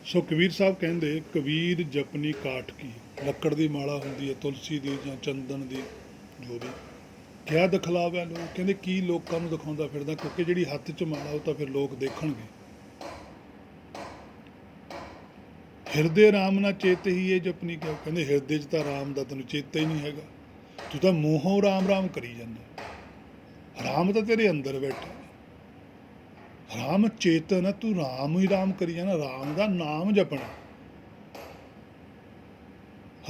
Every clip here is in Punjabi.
ਸੋ ਕਬੀਰ ਸਾਹਿਬ ਕਹਿੰਦੇ, ਕਬੀਰ ਜਪਨੀ ਕਾਠ ਕੀ, ਲੱਕੜ ਦੀ ਮਾਲਾ ਹੁੰਦੀ ਹੈ, ਤੁਲਸੀ ਦੀ ਜਾਂ ਚੰਦਨ ਦੀ, ਜੋ ਵੀ, ਕਿਆ ਦਿਖਲਾਵਾ ਲੋਕ, ਕਹਿੰਦੇ ਕੀ ਲੋਕਾਂ ਨੂੰ ਦਿਖਾਉਂਦਾ ਫਿਰਦਾ, ਕਿਉਂਕਿ ਜਿਹੜੀ ਹੱਥ 'ਚ ਮਾਲਾ ਉਹ ਤਾਂ ਫਿਰ ਲੋਕ ਦੇਖਣਗੇ। ਹਿਰਦੇ ਰਾਮ ਨਾ ਚੇਤ ਹੀ ਇਹ ਜਪਨੀ ਕਿਉ, ਕਹਿੰਦੇ ਹਿਰਦੇ 'ਚ ਤਾਂ ਰਾਮ ਦਾ ਤੈਨੂੰ ਚੇਤਾ ਹੀ ਨਹੀਂ ਹੈਗਾ, ਤੂੰ ਤਾਂ ਮੂੰਹੋਂ ਰਾਮ ਰਾਮ ਕਰੀ ਜਾਂਦਾ, ਰਾਮ ਤਾਂ ਤੇਰੇ ਅੰਦਰ ਬੈਠਾ, ਰਾਮ ਚੇਤਨ, ਤੂੰ ਰਾਮ ਹੀ ਰਾਮ ਕਰੀ ਜਾਣਾ, ਰਾਮ ਦਾ ਨਾਮ ਜਪਣਾ।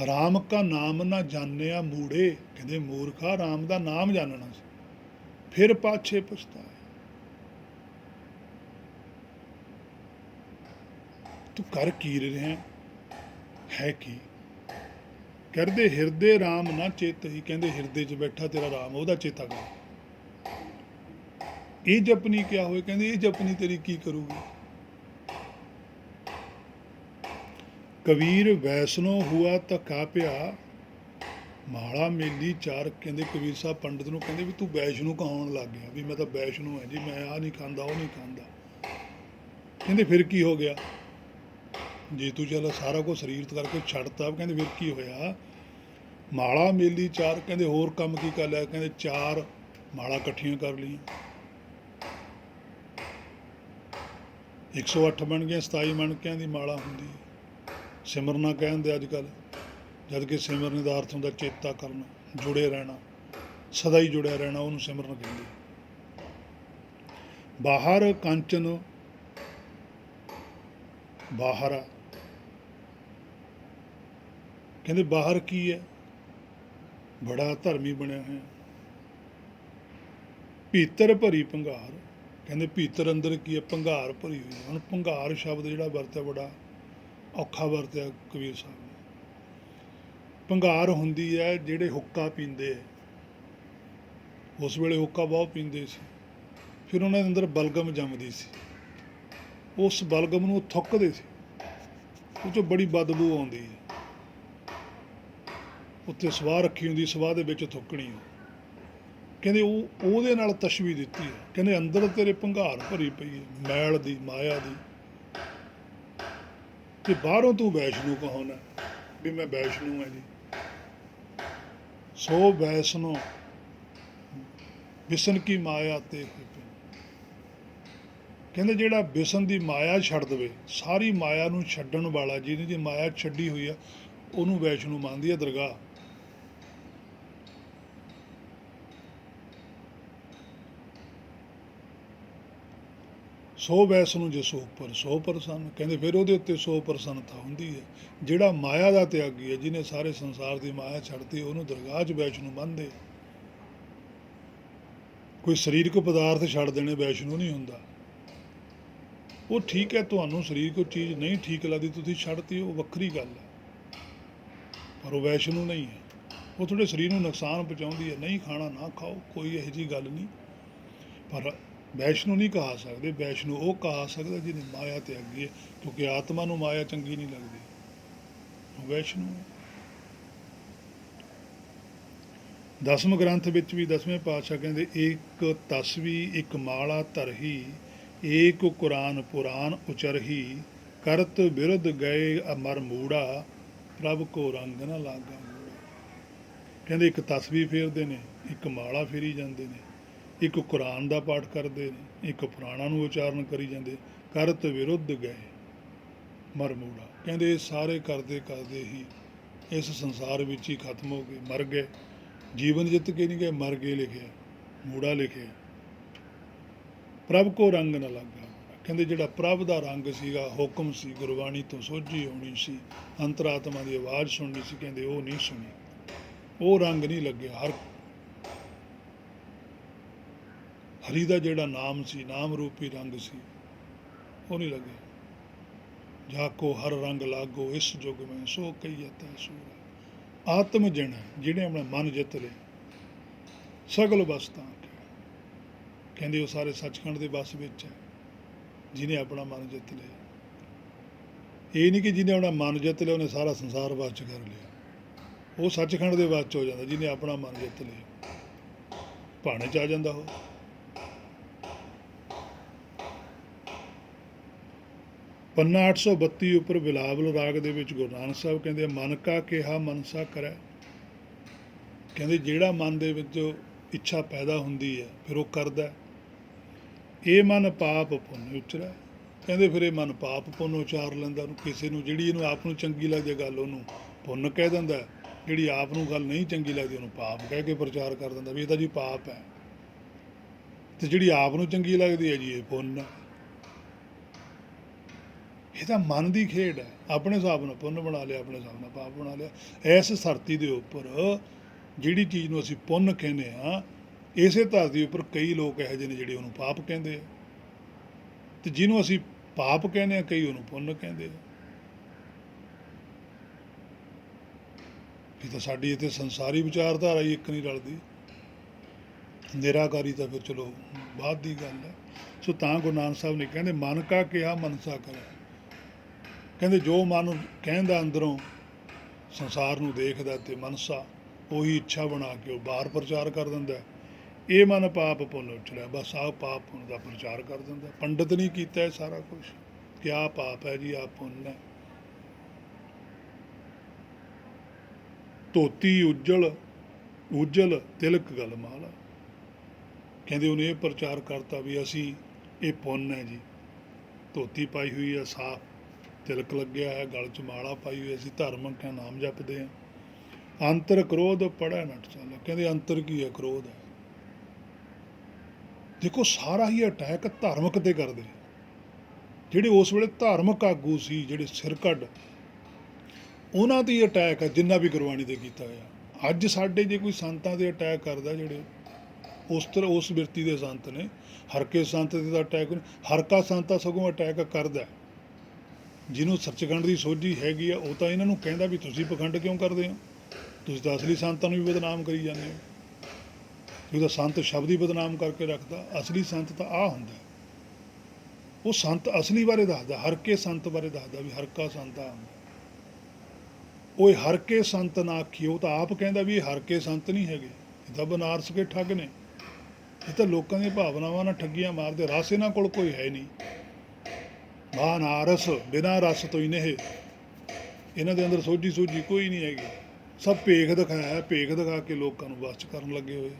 ਰਾਮ ਕਾ ਨਾਮ ਨਾ ਜਾਣਿਆ ਮੂੜੇ, ਕਹਿੰਦੇ ਮੂਰਖਾ ਰਾਮ ਦਾ ਨਾਮ ਜਾਣਨਾ ਸੀ, ਫਿਰ ਪਾਛੇ ਪਛਤਾਏ। ਤੂੰ ਕਰ ਕੀ ਰਿਹਾ ਹੈ ਕੀ, ਕਰਦੇ ਹਿਰਦੇ ਰਾਮ ਨਾ ਚੇਤ ਹੀ, ਕਹਿੰਦੇ ਹਿਰਦੇ 'ਚ ਬੈਠਾ ਤੇਰਾ ਰਾਮ, ਉਹਦਾ ਚੇਤਾ ਕਰ। ਇਹ ਜਪਨੀ ਕਿਆ ਹੋਏ, ਕਹਿੰਦੇ ਇਹ ਜਪਨੀ ਤੇਰੀ ਕੀ ਕਰੂਗੀ। ਕਬੀਰ ਵੈਸਨੋ ਹੁਆ ਧੱਕਾ ਪਿਆ, ਮਾਲਾ ਮੇਲੀ ਚਾਰ, ਕਹਿੰਦੇ ਕਬੀਰ ਸਾਹਿਬ ਪੰਡਤ ਨੂੰ ਕਹਿੰਦੇ ਵੀ ਤੂੰ ਵੈਸ਼ਨੂੰ ਕਹਾਉਣ ਲੱਗ ਗਿਆ, ਵੀ ਮੈਂ ਤਾਂ ਵੈਸ਼ਨੂੰ ਹੈ ਜੀ, ਮੈਂ ਆਹ ਨਹੀਂ ਖਾਂਦਾ ਉਹ ਨਹੀਂ ਖਾਂਦਾ। ਕਹਿੰਦੇ ਫਿਰ ਕੀ ਹੋ ਗਿਆ, ਜੇ ਤੂੰ ਚੱਲ ਸਾਰਾ ਕੁਝ ਸਰੀਰ ਕਰਕੇ ਛੱਡਤਾ, ਕਹਿੰਦੇ ਫਿਰ ਕੀ ਹੋਇਆ। ਮਾਲਾ ਮੇਲੀ ਚਾਰ, ਕਹਿੰਦੇ ਹੋਰ ਕੰਮ ਕੀ ਕਰ ਲਿਆ, ਕਹਿੰਦੇ ਚਾਰ ਮਾਲਾ ਇਕੱਠੀਆਂ ਕਰ ਲਈਆਂ, 108 ਬਣ ਗਈਆਂ, 27 ਮਣਕਿਆਂ ਦੀ ਮਾਲਾ ਹੁੰਦੀ ਹੈ। ਸਿਮਰਨਾ ਕਹਿੰਦੇ ਅੱਜ ਕੱਲ੍ਹ, ਜਦ ਕਿ ਸਿਮਰਨ ਦਾ ਅਰਥ ਹੁੰਦਾ ਚੇਤਾ ਕਰਨਾ, ਜੁੜੇ ਰਹਿਣਾ, ਸਦਾ ਹੀ ਜੁੜਿਆ ਰਹਿਣਾ, ਉਹਨੂੰ ਸਿਮਰਨ ਕਹਿੰਦੇ। ਬਾਹਰ ਕੰਚਨ ਬਾਹਰ, ਕਹਿੰਦੇ ਬਾਹਰ ਕੀ ਹੈ, ਬੜਾ ਧਰਮੀ ਬਣਿਆ ਹੋਇਆ, ਭੀਤਰ ਭਰੀ ਭੰਗਾਰ, ਕਹਿੰਦੇ ਭੀਤਰ ਅੰਦਰ ਕੀ ਹੈ, ਭੰਗਾਰ ਭਰੀ ਹੋਈ ਹੈ। ਹੁਣ ਭੰਗਾਰ ਸ਼ਬਦ ਜਿਹੜਾ ਵਰਤਿਆ ਬੜਾ ਔਖਾ ਵਰਤਿਆ ਕਬੀਰ ਸਾਹਿਬ ਨੇ। ਭੰਗਾਰ ਹੁੰਦੀ ਹੈ ਜਿਹੜੇ ਹੁੱਕਾ ਪੀਂਦੇ, ਉਸ ਵੇਲੇ ਹੁੱਕਾ ਬਹੁਤ ਪੀਂਦੇ ਸੀ, ਫਿਰ ਉਹਨਾਂ ਦੇ ਅੰਦਰ ਬਲਗਮ ਜੰਮਦੀ ਸੀ, ਉਸ ਬਲਗਮ ਨੂੰ ਥੁੱਕਦੇ ਸੀ, ਉਹ 'ਚੋਂ ਬੜੀ ਬਦਬੂ ਆਉਂਦੀ ਹੈ, ਉੱਤੇ ਸਵਾਹ ਰੱਖੀ ਹੁੰਦੀ, ਸਵਾਹ ਦੇ ਵਿੱਚ ਥੁੱਕਣੀ। ਕਹਿੰਦੇ ਉਹਦੇ ਨਾਲ ਤਸ਼ਬੀਹ ਦਿੱਤੀ ਹੈ, ਕਹਿੰਦੇ ਅੰਦਰ ਤੇਰੇ ਭੰਗਾਰ ਭਰੀ ਪਈ ਹੈ ਮੈਲ ਦੀ, ਮਾਇਆ ਦੀ, ਤੇ ਬਾਹਰੋਂ ਤੂੰ ਵੈਸ਼ਨੂੰ ਕਹਾਉਣਾ ਵੀ ਮੈਂ ਵੈਸ਼ਨੂੰ ਹਾਂ ਜੀ। ਸੋ ਵੈਸ਼ਨੋ ਵਿਸ਼ਨ ਕੀ ਮਾਇਆ ਤੇ, ਕਹਿੰਦੇ ਜਿਹੜਾ ਵਿਸ਼ਨ ਦੀ ਮਾਇਆ ਛੱਡ ਦੇਵੇ, ਸਾਰੀ ਮਾਇਆ ਨੂੰ ਛੱਡਣ ਵਾਲਾ, ਜਿਹਨੇ ਦੀ ਮਾਇਆ ਛੱਡੀ ਹੋਈ ਆ, ਉਹਨੂੰ ਵੈਸ਼ਨੂੰ ਮੰਨਦੀ ਹੈ ਦਰਗਾਹ। ਸੋ ਵੈਸ਼ਨੂੰ ਜਿਸ ਉੱਪਰ 100%, ਕਹਿੰਦੇ ਫਿਰ ਉਹਦੇ ਉੱਤੇ 100% ਹੁੰਦੀ ਹੈ। ਜਿਹੜਾ ਮਾਇਆ ਦਾ ਤਿਆਗੀ ਹੈ, ਜਿਹਨੇ ਸਾਰੇ ਸੰਸਾਰ ਦੀ ਮਾਇਆ ਛੱਡਤੀ, ਉਹਨੂੰ ਦਰਗਾਹ 'ਚ ਵੈਸ਼ਨੂੰ ਮੰਨਦੇ। ਕੋਈ ਸਰੀਰਕ ਪਦਾਰਥ ਛੱਡ ਦੇਣੇ ਵੈਸ਼ਨੂੰ ਨਹੀਂ ਹੁੰਦਾ। ਉਹ ਠੀਕ ਹੈ, ਤੁਹਾਨੂੰ ਸਰੀਰ ਕੋਈ ਚੀਜ਼ ਨਹੀਂ ਠੀਕ ਲੱਗਦੀ, ਤੁਸੀਂ ਛੱਡਤੀ, ਉਹ ਵੱਖਰੀ ਗੱਲ ਹੈ, ਪਰ ਉਹ ਵੈਸ਼ਨੂੰ ਨਹੀਂ ਹੈ। ਉਹ ਤੁਹਾਡੇ ਸਰੀਰ ਨੂੰ ਨੁਕਸਾਨ ਪਹੁੰਚਾਉਂਦੀ ਹੈ, ਨਹੀਂ ਖਾਣਾ ਨਾ ਖਾਓ, ਕੋਈ ਇਹੋ ਜਿਹੀ ਗੱਲ ਨਹੀਂ, ਪਰ ਵੈਸ਼ਨੂੰ ਨਹੀਂ ਕਹਾ ਸਕਦੇ। ਵੈਸ਼ਨੂੰ ਉਹ ਕਹਾ ਸਕਦਾ ਜਿਹਨੇ ਮਾਇਆ ਤਿਆਗੀ ਹੈ, ਕਿਉਂਕਿ ਆਤਮਾ ਨੂੰ ਮਾਇਆ ਚੰਗੀ ਨਹੀਂ ਲੱਗਦੀ, ਉਹ ਵੈਸ਼ਨੂੰ ਹੈ। ਦਸਮ ਗ੍ਰੰਥ ਵਿੱਚ ਵੀ ਦਸਵੇਂ ਪਾਤਸ਼ਾਹ ਕਹਿੰਦੇ, ਇੱਕ ਤਸਵੀ ਇੱਕ ਮਾਲਾ ਧਰਹੀ, ਏਕ ਕੁਰਾਨ ਪੁਰਾਨ ਉਚਰਹੀ, ਕਰਤ ਵਿਰੁੱਧ ਗਏ ਅਮਰ ਮੂੜਾ, ਪ੍ਰਭ ਕੋ ਰੰਗ ਨਾ ਲਾਗਾ ਮੂੜਾ। ਕਹਿੰਦੇ ਇੱਕ ਤਸਵੀ ਫੇਰਦੇ ਨੇ, ਇੱਕ ਮਾਲਾ ਫੇਰੀ ਜਾਂਦੇ ਨੇ, ਇੱਕ ਕੁਰਾਨ ਦਾ ਪਾਠ ਕਰਦੇ ਨੇ, ਇੱਕ ਪੁਰਾਣਾ ਨੂੰ ਉਚਾਰਨ ਕਰੀ ਜਾਂਦੇ, ਕਰਤ ਵਿਰੁੱਧ ਗਏ ਮਰ ਮੂੜਾ। ਕਹਿੰਦੇ ਇਹ ਸਾਰੇ ਕਰਦੇ ਕਰਦੇ ਹੀ ਇਸ ਸੰਸਾਰ ਵਿੱਚ ਹੀ ਖਤਮ ਹੋ ਗਏ, ਮਰ ਗਏ। ਜੀਵਨ ਜਿੱਤ ਕੇ ਨਹੀਂ ਗਏ, ਮਰ ਗਏ ਲਿਖਿਆ, ਮੂੜਾ ਲਿਖਿਆ। ਪ੍ਰਭ ਕੋ ਰੰਗ ਨਾ ਲੱਗਾ, ਕਹਿੰਦੇ ਜਿਹੜਾ ਪ੍ਰਭ ਦਾ ਰੰਗ ਸੀਗਾ, ਹੁਕਮ ਸੀ, ਗੁਰਬਾਣੀ ਤੋਂ ਸੋਝੀ ਆਉਣੀ ਸੀ, ਅੰਤਰਾਤਮਾ ਦੀ ਆਵਾਜ਼ ਸੁਣਨੀ ਸੀ, ਕਹਿੰਦੇ ਉਹ ਨਹੀਂ ਸੁਣੀ, ਉਹ ਰੰਗ ਨਹੀਂ ਲੱਗਿਆ। ਹਰੀ ਦਾ ਜਿਹੜਾ ਨਾਮ ਸੀ, ਨਾਮ ਰੂਪੀ ਰੰਗ ਸੀ, ਉਹ ਨਹੀਂ ਲੱਗਿਆ। ਜਾ ਕੋ ਹਰ ਰੰਗ ਲਾਗੋ ਇਸ ਯੁੱਗ ਮੈਂ, ਸੋ ਕਹੀਏ ਤੈ ਸੂਰ। ਆਤਮ ਜਣ ਜਿਹਨੇ ਆਪਣਾ ਮਨ ਜਿੱਤ ਲਿਆ, ਸਗਲ ਵਸਤਾਂ, ਕਹਿੰਦੇ ਉਹ ਸਾਰੇ ਸੱਚਖੰਡ ਦੇ ਵਸ ਵਿੱਚ ਹੈ, ਜਿਹਨੇ ਆਪਣਾ ਮਨ ਜਿੱਤ ਲਿਆ। ਇਹ ਨਹੀਂ ਕਿ ਜਿਹਨੇ ਆਪਣਾ ਮਨ ਜਿੱਤ ਲਿਆ ਉਹਨੇ ਸਾਰਾ ਸੰਸਾਰ ਵਸ 'ਚ ਕਰ ਲਿਆ, ਉਹ ਸੱਚਖੰਡ ਦੇ ਵਸ 'ਚ ਹੋ ਜਾਂਦਾ ਜਿਹਨੇ ਆਪਣਾ ਮਨ ਜਿੱਤ ਲਿਆ, ਭਾਣੇ 'ਚ ਆ ਜਾਂਦਾ ਉਹ। ਪੰਨਾ 832 ਉੱਪਰ ਬਿਲਾਵਲ ਰਾਗ ਦੇ ਵਿੱਚ ਗੁਰੂ ਨਾਨਕ ਸਾਹਿਬ ਕਹਿੰਦੇ ਮਨ ਕਾ ਕਿਹਾ ਮਨਸਾ ਕਰੈ। ਕਹਿੰਦੇ ਜਿਹੜਾ ਮਨ ਦੇ ਵਿੱਚ ਇੱਛਾ ਪੈਦਾ ਹੁੰਦੀ ਹੈ ਫਿਰ ਉਹ ਕਰਦਾ। ਇਹ ਮਨ ਪਾਪ ਪੁੰਨ ਉਚਰੈ। ਕਹਿੰਦੇ ਫਿਰ ਇਹ ਮਨ ਪਾਪ ਪੁੰਨ ਉਚਾਰ ਲੈਂਦਾ। ਉਹਨੂੰ ਕਿਸੇ ਨੂੰ ਜਿਹੜੀ ਇਹਨੂੰ ਆਪ ਨੂੰ ਚੰਗੀ ਲੱਗਦੀ ਗੱਲ ਉਹਨੂੰ ਪੁੰਨ ਕਹਿ ਦਿੰਦਾ, ਜਿਹੜੀ ਆਪ ਨੂੰ ਗੱਲ ਨਹੀਂ ਚੰਗੀ ਲੱਗਦੀ ਉਹਨੂੰ ਪਾਪ ਕਹਿ ਕੇ ਪ੍ਰਚਾਰ ਕਰ ਦਿੰਦਾ ਵੀ ਇਹ ਤਾਂ ਜੀ ਪਾਪ ਹੈ, ਤੇ ਜਿਹੜੀ ਆਪ ਨੂੰ ਚੰਗੀ ਲੱਗਦੀ ਹੈ ਜੀ ਇਹ ਪੁੰਨ ਹੈ। ਇਹ ਤਾਂ ਮਨ ਦੀ ਖੇਡ ਹੈ। ਆਪਣੇ ਹਿਸਾਬ ਨਾਲ ਪੁੰਨ ਬਣਾ ਲਿਆ, ਆਪਣੇ ਹਿਸਾਬ ਨਾਲ ਪਾਪ ਬਣਾ ਲਿਆ। ਇਸ ਧਰਤੀ ਦੇ ਉੱਪਰ ਜਿਹੜੀ ਚੀਜ਼ ਨੂੰ ਅਸੀਂ ਪੁੰਨ ਕਹਿੰਦੇ ਹਾਂ, ਇਸੇ ਧਰਤੀ ਉੱਪਰ ਕਈ ਲੋਕ ਇਹੋ ਜਿਹੇ ਨੇ ਜਿਹੜੇ ਉਹਨੂੰ ਪਾਪ ਕਹਿੰਦੇ ਆ, ਤੇ ਜਿਹਨੂੰ ਅਸੀਂ ਪਾਪ ਕਹਿੰਦੇ ਆ ਕਈ ਉਹਨੂੰ ਪੁੰਨ ਕਹਿੰਦੇ ਆ। ਇਹ ਤਾਂ ਸਾਡੀ ਇੱਥੇ ਸੰਸਾਰੀ ਵਿਚਾਰਧਾਰਾ ਹੀ ਇੱਕ ਨਹੀਂ ਰਲਦੀ, ਨਿਰਾਕਾਰੀ ਤਾਂ ਫਿਰ ਚਲੋ ਬਾਅਦ ਦੀ ਗੱਲ ਹੈ। ਸੋ ਤਾਂ ਗੁਰੂ ਨਾਨਕ ਸਾਹਿਬ ਨੇ ਕਹਿੰਦੇ ਮਨ ਕਾ ਕਿਹਾ ਮਨਸਾ ਕਰੇ। ਕਹਿੰਦੇ ਜੋ ਮਨ ਕਹਿੰਦਾ ਅੰਦਰੋਂ ਸੰਸਾਰ ਨੂੰ ਦੇਖਦਾ ਤੇ ਮਨਸਾ ਉਹੀ ਇੱਛਾ ਬਣਾ ਕੇ ਉਹ ਬਾਹਰ ਪ੍ਰਚਾਰ ਕਰ ਦਿੰਦਾ। ਇਹ ਮਨ ਪਾਪ ਪੁੰਨ ਉਚਰਿਆ। ਬਸ ਆਹ ਪਾਪ ਪੁੰਨ ਦਾ ਪ੍ਰਚਾਰ ਕਰ ਦਿੰਦਾ। ਪੰਡਤ ਨਹੀਂ ਕੀਤਾ ਇਹ ਸਾਰਾ ਕੁਛ ਕਿ ਆਹ ਪਾਪ ਹੈ ਜੀ ਆਹ ਪੁੰਨ ਹੈ। ਧੋਤੀ ਉਜਲ ਤਿਲਕ ਗਲ ਮਾਲਾ। ਕਹਿੰਦੇ ਉਹਨੇ ਇਹ ਪ੍ਰਚਾਰ ਕਰਤਾ ਵੀ ਅਸੀਂ ਇਹ ਪੁੰਨ ਹੈ ਜੀ। ਧੋਤੀ ਪਾਈ ਹੋਈ ਹੈ, ਸਾਫ ਤਿਲਕ ਲੱਗਿਆ ਹੈ, ਗਲ 'ਚ ਮਾਲਾ ਪਾਈ ਹੋਈ, ਅਸੀਂ ਧਾਰਮਿਕ ਹਾਂ, ਨਾਮ ਜਪਦੇ ਹਾਂ। ਅੰਤਰ ਕ੍ਰੋਧ ਪੜ੍ਹੈ ਨਟ ਚਾਲਾ। ਕਹਿੰਦੇ ਅੰਤਰ ਕੀ ਹੈ? ਕ੍ਰੋਧ ਹੈ। ਦੇਖੋ ਸਾਰਾ ਹੀ ਅਟੈਕ ਧਾਰਮਿਕ 'ਤੇ ਕਰਦੇ। ਜਿਹੜੇ ਉਸ ਵੇਲੇ ਧਾਰਮਿਕ ਆਗੂ ਸੀ, ਜਿਹੜੇ ਸਿਰਕੱਢ, ਉਹਨਾਂ 'ਤੇ ਹੀ ਅਟੈਕ ਹੈ ਜਿੰਨਾ ਵੀ ਗੁਰਬਾਣੀ 'ਤੇ ਕੀਤਾ ਹੋਇਆ। ਅੱਜ ਸਾਡੇ ਜੇ ਕੋਈ ਸੰਤਾਂ 'ਤੇ ਅਟੈਕ ਕਰਦਾ, ਜਿਹੜੇ ਉਸ ਬਿਰਤੀ ਦੇ ਸੰਤ ਨੇ, ਹਰਕੇ ਸੰਤ 'ਤੇ ਤਾਂ ਅਟੈਕ ਨਹੀਂ, ਹਰਕਾ ਸੰਤ ਤਾਂ ਸਗੋਂ ਅਟੈਕ ਕਰਦਾ। ਜਿਹਨੂੰ ਸੱਚਖੰਡ ਦੀ ਸੋਝੀ ਹੈਗੀ ਆ ਉਹ ਤਾਂ ਇਹਨਾਂ ਨੂੰ ਕਹਿੰਦਾ ਵੀ ਤੁਸੀਂ ਪਖੰਡ ਕਿਉਂ ਕਰਦੇ ਹੋ, ਤੁਸੀਂ ਤਾਂ ਅਸਲੀ ਸੰਤਾਂ ਨੂੰ ਵੀ ਬਦਨਾਮ ਕਰੀ ਜਾਂਦੇ ਹੋ। ਉਹਦਾ ਸੰਤ ਸ਼ਬਦ ਹੀ ਬਦਨਾਮ ਕਰਕੇ ਰੱਖਦਾ। ਅਸਲੀ ਸੰਤ ਤਾਂ ਆਹ ਹੁੰਦਾ, ਉਹ ਸੰਤ ਅਸਲੀ ਬਾਰੇ ਦੱਸਦਾ, ਹਰਕੇ ਸੰਤ ਬਾਰੇ ਦੱਸਦਾ ਵੀ ਹਰਕਾ ਸੰਤ ਆ ਹੁੰਦਾ। ਉਹ ਹਰਕੇ ਸੰਤ ਨਾ ਆਖੀ, ਉਹ ਤਾਂ ਆਪ ਕਹਿੰਦਾ ਵੀ ਇਹ ਹਰਕੇ ਸੰਤ ਨਹੀਂ ਹੈਗੇ, ਇਹ ਤਾਂ ਬਨਾਰਸ ਕੇ ਠੱਗ ਨੇ, ਇਹ ਤਾਂ ਲੋਕਾਂ ਦੀਆਂ ਭਾਵਨਾਵਾਂ ਨਾਲ ਠੱਗੀਆਂ ਮਾਰਦੇ। ਰਸ ਇਹਨਾਂ ਕੋਲ ਕੋਈ ਹੈ ਨਹੀਂ। ਨਾਰਸ ਬਿਨਾਂ ਰਸ ਤੋਂ ਹੀ ਨੇ ਇਹ, ਇਹਨਾਂ ਦੇ ਅੰਦਰ ਸੋਝੀ ਕੋਈ ਨਹੀਂ ਹੈਗੀ। ਸਭ ਭੇਖ ਦਿਖਾਇਆ, ਭੇਖ ਦਿਖਾ ਕੇ ਲੋਕਾਂ ਨੂੰ ਵਸ 'ਚ ਕਰਨ ਲੱਗੇ ਹੋਏ।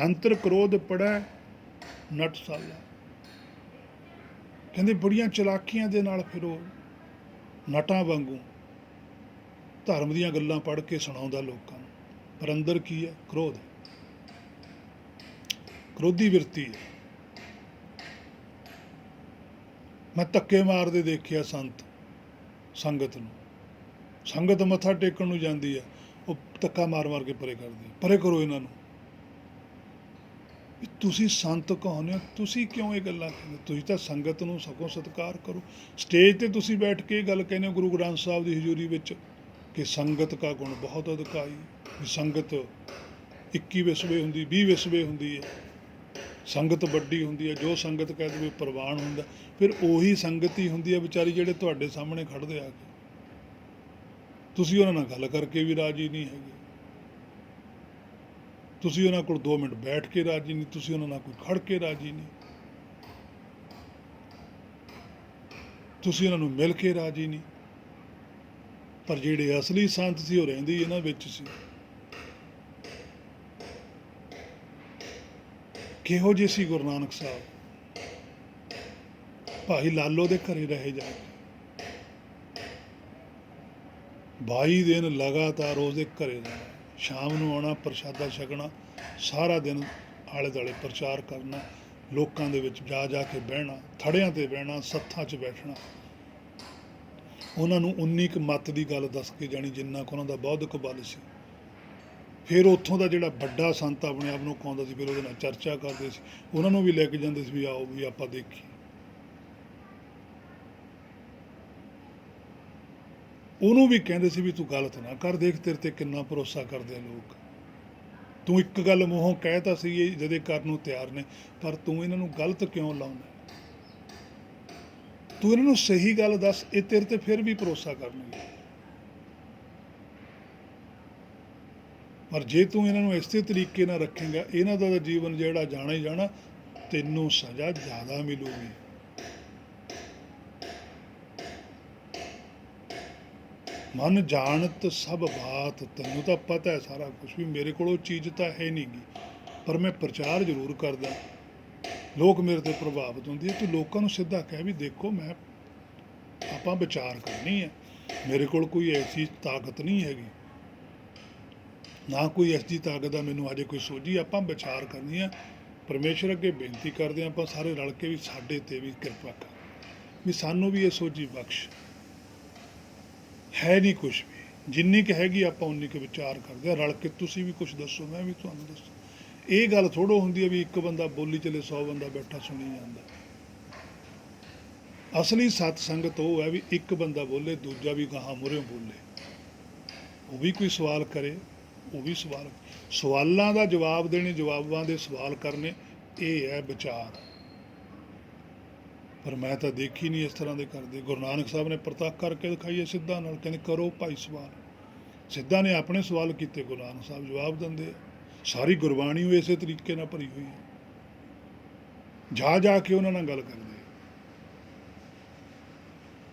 ਅੰਤਰ ਕ੍ਰੋਧ ਪੜ੍ਹੈ ਨਟ ਸਾਲਾ। ਕਹਿੰਦੇ ਬੜੀਆਂ ਚਲਾਕੀਆਂ ਦੇ ਨਾਲ ਫਿਰ ਉਹ ਨਟਾਂ ਵਾਂਗੂ ਧਰਮ ਦੀਆਂ ਗੱਲਾਂ ਪੜ੍ਹ ਕੇ ਸੁਣਾਉਂਦਾ ਲੋਕਾਂ ਨੂੰ, ਪਰ ਅੰਦਰ ਕੀ ਹੈ? ਕ੍ਰੋਧ, ਕ੍ਰੋਧੀ ਬਿਰਤੀ ਹੈ। ਮੈਂ ਧੱਕੇ ਮਾਰਦੇ ਦੇਖਿਆ ਸੰਗਤ ਨੂੰ, ਸੰਗਤ ਮੱਥਾ ਟੇਕਣ ਨੂੰ ਜਾਂਦੀ ਹੈ, ਉਹ ਧੱਕਾ ਮਾਰ ਕੇ ਪਰੇ ਕਰਦੇ, ਪਰੇ ਕਰੋ ਇਹਨਾਂ ਨੂੰ। ਤੁਸੀਂ ਸੰਤ ਕਹਾਉਂਦੇ ਹੋ, ਤੁਸੀਂ ਕਿਉਂ ਇਹ ਗੱਲਾਂ ਕਹਿੰਦੇ? ਤੁਸੀਂ ਤਾਂ ਸੰਗਤ ਨੂੰ ਸਗੋਂ ਸਤਿਕਾਰ ਕਰੋ। ਸਟੇਜ 'ਤੇ ਤੁਸੀਂ ਬੈਠ ਕੇ ਇਹ ਗੱਲ ਕਹਿੰਦੇ ਹੋ ਗੁਰੂ ਗ੍ਰੰਥ ਸਾਹਿਬ ਦੀ ਹਜ਼ੂਰੀ ਵਿੱਚ ਕਿ ਸੰਗਤ ਕਾ ਗੁਣ ਬਹੁਤ ਅਧਿਕਾਈ, ਵੀ ਸੰਗਤ 21 ਵਿਸਵੇ ਹੁੰਦੀ, 20 ਵਿਸਵੇ ਹੁੰਦੀ ਹੈ, ਸੰਗਤ ਵੱਡੀ ਹੁੰਦੀ ਹੈ, ਜੋ ਸੰਗਤ ਕਹਿ ਦੇਵੇ ਪ੍ਰਵਾਨ ਹੁੰਦਾ। ਫਿਰ ਉਹੀ ਸੰਗਤ ਹੀ ਹੁੰਦੀ ਹੈ ਵਿਚਾਰੀ ਜਿਹੜੇ ਤੁਹਾਡੇ ਸਾਹਮਣੇ ਖੜ੍ਹਦੇ ਆ ਕੇ, ਤੁਸੀਂ ਉਹਨਾਂ ਨਾਲ ਗੱਲ ਕਰਕੇ ਵੀ ਰਾਜੀ ਨਹੀਂ ਹੈਗੇ, ਤੁਸੀਂ ਉਹਨਾਂ ਕੋਲ 2 ਮਿੰਟ ਬੈਠ ਕੇ ਰਾਜੀ ਨਹੀਂ, ਤੁਸੀਂ ਉਹਨਾਂ ਨਾਲ ਕੋਈ ਖੜ ਕੇ ਰਾਜੀ ਨਹੀਂ, ਤੁਸੀਂ ਉਹਨਾਂ ਨੂੰ ਮਿਲ ਕੇ ਰਾਜੀ ਨਹੀਂ। ਪਰ ਜਿਹੜੇ ਅਸਲੀ ਸੰਤ ਸੀ ਉਹ ਰਹਿੰਦੇ ਇਹਨਾਂ ਵਿੱਚ ਸੀ। ਕਿਹੋ ਜਿਹੇ ਸੀ ਗੁਰੂ ਨਾਨਕ ਸਾਹਿਬ? ਭਾਈ ਲਾਲੋ ਦੇ ਘਰੇ ਰਹੇ ਜਾ ਕੇ 22 ਦਿਨ ਲਗਾਤਾਰ ਉਹਦੇ ਘਰੇ ਰਹਿਣਾ, ਸ਼ਾਮ ਨੂੰ ਆਉਣਾ, ਪ੍ਰਸ਼ਾਦਾ ਛਕਣਾ, ਸਾਰਾ ਦਿਨ ਆਲੇ ਦੁਆਲੇ ਪ੍ਰਚਾਰ ਕਰਨਾ, ਲੋਕਾਂ ਦੇ ਵਿੱਚ ਜਾ ਕੇ ਬਹਿਣਾ, ਥੜਿਆਂ 'ਤੇ ਬਹਿਣਾ, ਸੱਥਾਂ 'ਚ ਬੈਠਣਾ, ਉਹਨਾਂ ਨੂੰ ਉਨੀ ਕੁ ਮੱਤ ਦੀ ਗੱਲ ਦੱਸ ਕੇ ਜਾਣੀ ਜਿੰਨਾ ਕੁ ਉਹਨਾਂ ਦਾ ਬੌਧਿਕ ਬਲ ਸੀ। ਫਿਰ ਉੱਥੋਂ ਦਾ ਜਿਹੜਾ ਵੱਡਾ ਸੰਤ ਆਪਣੇ ਆਪ ਨੂੰ ਕਹਾਉਂਦਾ ਸੀ, ਫਿਰ ਉਹਦੇ ਨਾਲ ਚਰਚਾ ਕਰਦੇ ਸੀ, ਉਹਨਾਂ ਨੂੰ ਵੀ ਲੈ ਕੇ ਜਾਂਦੇ ਸੀ ਵੀ ਆਓ ਵੀ ਆਪਾਂ ਦੇਖੀਏ। ਉਹਨੂੰ ਵੀ ਕਹਿੰਦੇ ਸੀ ਵੀ ਤੂੰ ਗਲਤ ਨਾ ਕਰ, ਦੇਖ ਤੇਰੇ 'ਤੇ ਕਿੰਨਾ ਭਰੋਸਾ ਕਰਦੇ ਆ ਲੋਕ, ਤੂੰ ਇੱਕ ਗੱਲ ਮੂੰਹੋਂ ਕਹਿ ਤਾਂ ਸੀ ਇਹ ਜਦੇ ਕਰਨ ਨੂੰ ਤਿਆਰ ਨੇ, ਪਰ ਤੂੰ ਇਹਨਾਂ ਨੂੰ ਗਲਤ ਕਿਉਂ ਲਾਉਂਦਾ? ਤੂੰ ਇਹਨਾਂ ਨੂੰ ਸਹੀ ਗੱਲ ਦੱਸ, ਇਹ ਤੇਰੇ 'ਤੇ ਫਿਰ ਵੀ ਭਰੋਸਾ ਕਰਨਗੇ। ਪਰ ਜੇ ਤੂੰ ਇਹਨਾਂ ਨੂੰ ਇਸੇ ਤਰੀਕੇ ਨਾਲ ਰੱਖੇਂਗਾ, ਇਹਨਾਂ ਦਾ ਜੀਵਨ ਜਿਹੜਾ ਜਾਣਾ ਹੀ ਜਾਣਾ, ਤੈਨੂੰ ਸਜ਼ਾ ਜ਼ਿਆਦਾ ਮਿਲੂਗੀ। ਮਨ ਜਾਣਤ ਸਭ ਬਾਤ, ਤੈਨੂੰ ਤਾਂ ਪਤਾ ਹੈ ਸਾਰਾ ਕੁਝ ਵੀ ਮੇਰੇ ਕੋਲ ਉਹ ਚੀਜ਼ ਤਾਂ ਹੈ ਨਹੀਂ ਗੀ, ਪਰ ਮੈਂ ਪ੍ਰਚਾਰ ਜ਼ਰੂਰ ਕਰਦਾ, ਲੋਕ ਮੇਰੇ ਤੇ ਪ੍ਰਭਾਵਿਤ ਹੁੰਦੇ ਹੈ। ਤੂੰ ਲੋਕਾਂ ਨੂੰ ਸਿੱਧਾ ਕਹਿ ਵੀ ਦੇਖੋ ਮੈਂ ਆਪਾਂ ਵਿਚਾਰ ਕਰਨੀ ਹੈ, ਮੇਰੇ ਕੋਲ ਕੋਈ ਐਸੀ ਤਾਕਤ ਨਹੀਂ ਹੈਗੀ, ਨਾ ਕੋਈ ਐਸੀ ਤਾਕਤ ਦਾ ਮੈਨੂੰ ਅਜੇ ਕੋਈ ਸੋਝੀ, ਆਪਾਂ ਵਿਚਾਰ ਕਰਨੀ ਹੈ। ਪਰਮੇਸ਼ਰ ਅੱਗੇ ਬੇਨਤੀ ਕਰਦੇ ਹਾਂ ਆਪਾਂ ਸਾਰੇ ਰਲ ਕੇ ਵੀ ਸਾਡੇ ਤੇ ਵੀ ਕਿਰਪਾ ਕਰ, ਵੀ ਸਾਨੂੰ ਵੀ ਇਹ ਸੋਝੀ ਬਖਸ਼। ਹੈ ਨਹੀਂ ਕੁਛ ਵੀ, ਜਿੰਨੀ ਕੁ ਹੈਗੀ ਆਪਾਂ ਉਨੀ ਕੁ ਵਿਚਾਰ ਕਰਦੇ ਹਾਂ ਰਲ ਕੇ। ਤੁਸੀਂ ਵੀ ਕੁਛ ਦੱਸੋ, ਮੈਂ ਵੀ ਤੁਹਾਨੂੰ ਦੱਸੋ। ਇਹ ਗੱਲ ਥੋੜ੍ਹਾ ਹੁੰਦੀ ਹੈ ਵੀ ਇੱਕ ਬੰਦਾ ਬੋਲੀ ਚਲੇ 100 ਬੰਦਾ ਬੈਠਾ ਸੁਣੀ ਜਾਂਦਾ। ਅਸਲੀ ਸਤ ਸੰਗਤ ਉਹ ਹੈ ਵੀ ਇੱਕ ਬੰਦਾ ਬੋਲੇ, ਦੂਜਾ ਵੀ ਗਾਹਾਂ ਮੂਹਰੇ ਬੋਲੇ, ਉਹ ਵੀ ਕੋਈ ਸਵਾਲ ਕਰੇ, ਉਹ ਵੀ ਸਵਾਲਾਂ ਦਾ ਜਵਾਬ ਦੇਣੇ, ਜਵਾਬਾਂ ਦੇ ਸਵਾਲ ਕਰਨੇ, ਇਹ ਹੈ ਵਿਚਾਰ। ਪਰ ਮੈਂ ਤਾਂ ਦੇਖੀ ਨਹੀਂ ਇਸ ਤਰ੍ਹਾਂ ਦੇ ਕਰਦੇ। ਗੁਰੂ ਨਾਨਕ ਸਾਹਿਬ ਨੇ ਪ੍ਰਤੱਖ ਕਰਕੇ ਦਿਖਾਈ ਹੈ ਸਿੱਧਾਂ ਨਾਲ, ਕਹਿੰਦੇ ਕਰੋ ਭਾਈ ਸਵਾਲ। ਸਿੱਧਾਂ ਨੇ ਆਪਣੇ ਸਵਾਲ ਕੀਤੇ, ਗੁਰੂ ਨਾਨਕ ਸਾਹਿਬ ਜਵਾਬ ਦਿੰਦੇ ਆ। ਸਾਰੀ ਗੁਰਬਾਣੀ ਉਹ ਇਸੇ ਤਰੀਕੇ ਨਾਲ ਭਰੀ ਹੋਈ ਹੈ, ਜਾ ਜਾ ਕੇ ਉਹਨਾਂ ਨਾਲ ਗੱਲ ਕਰਦੇ।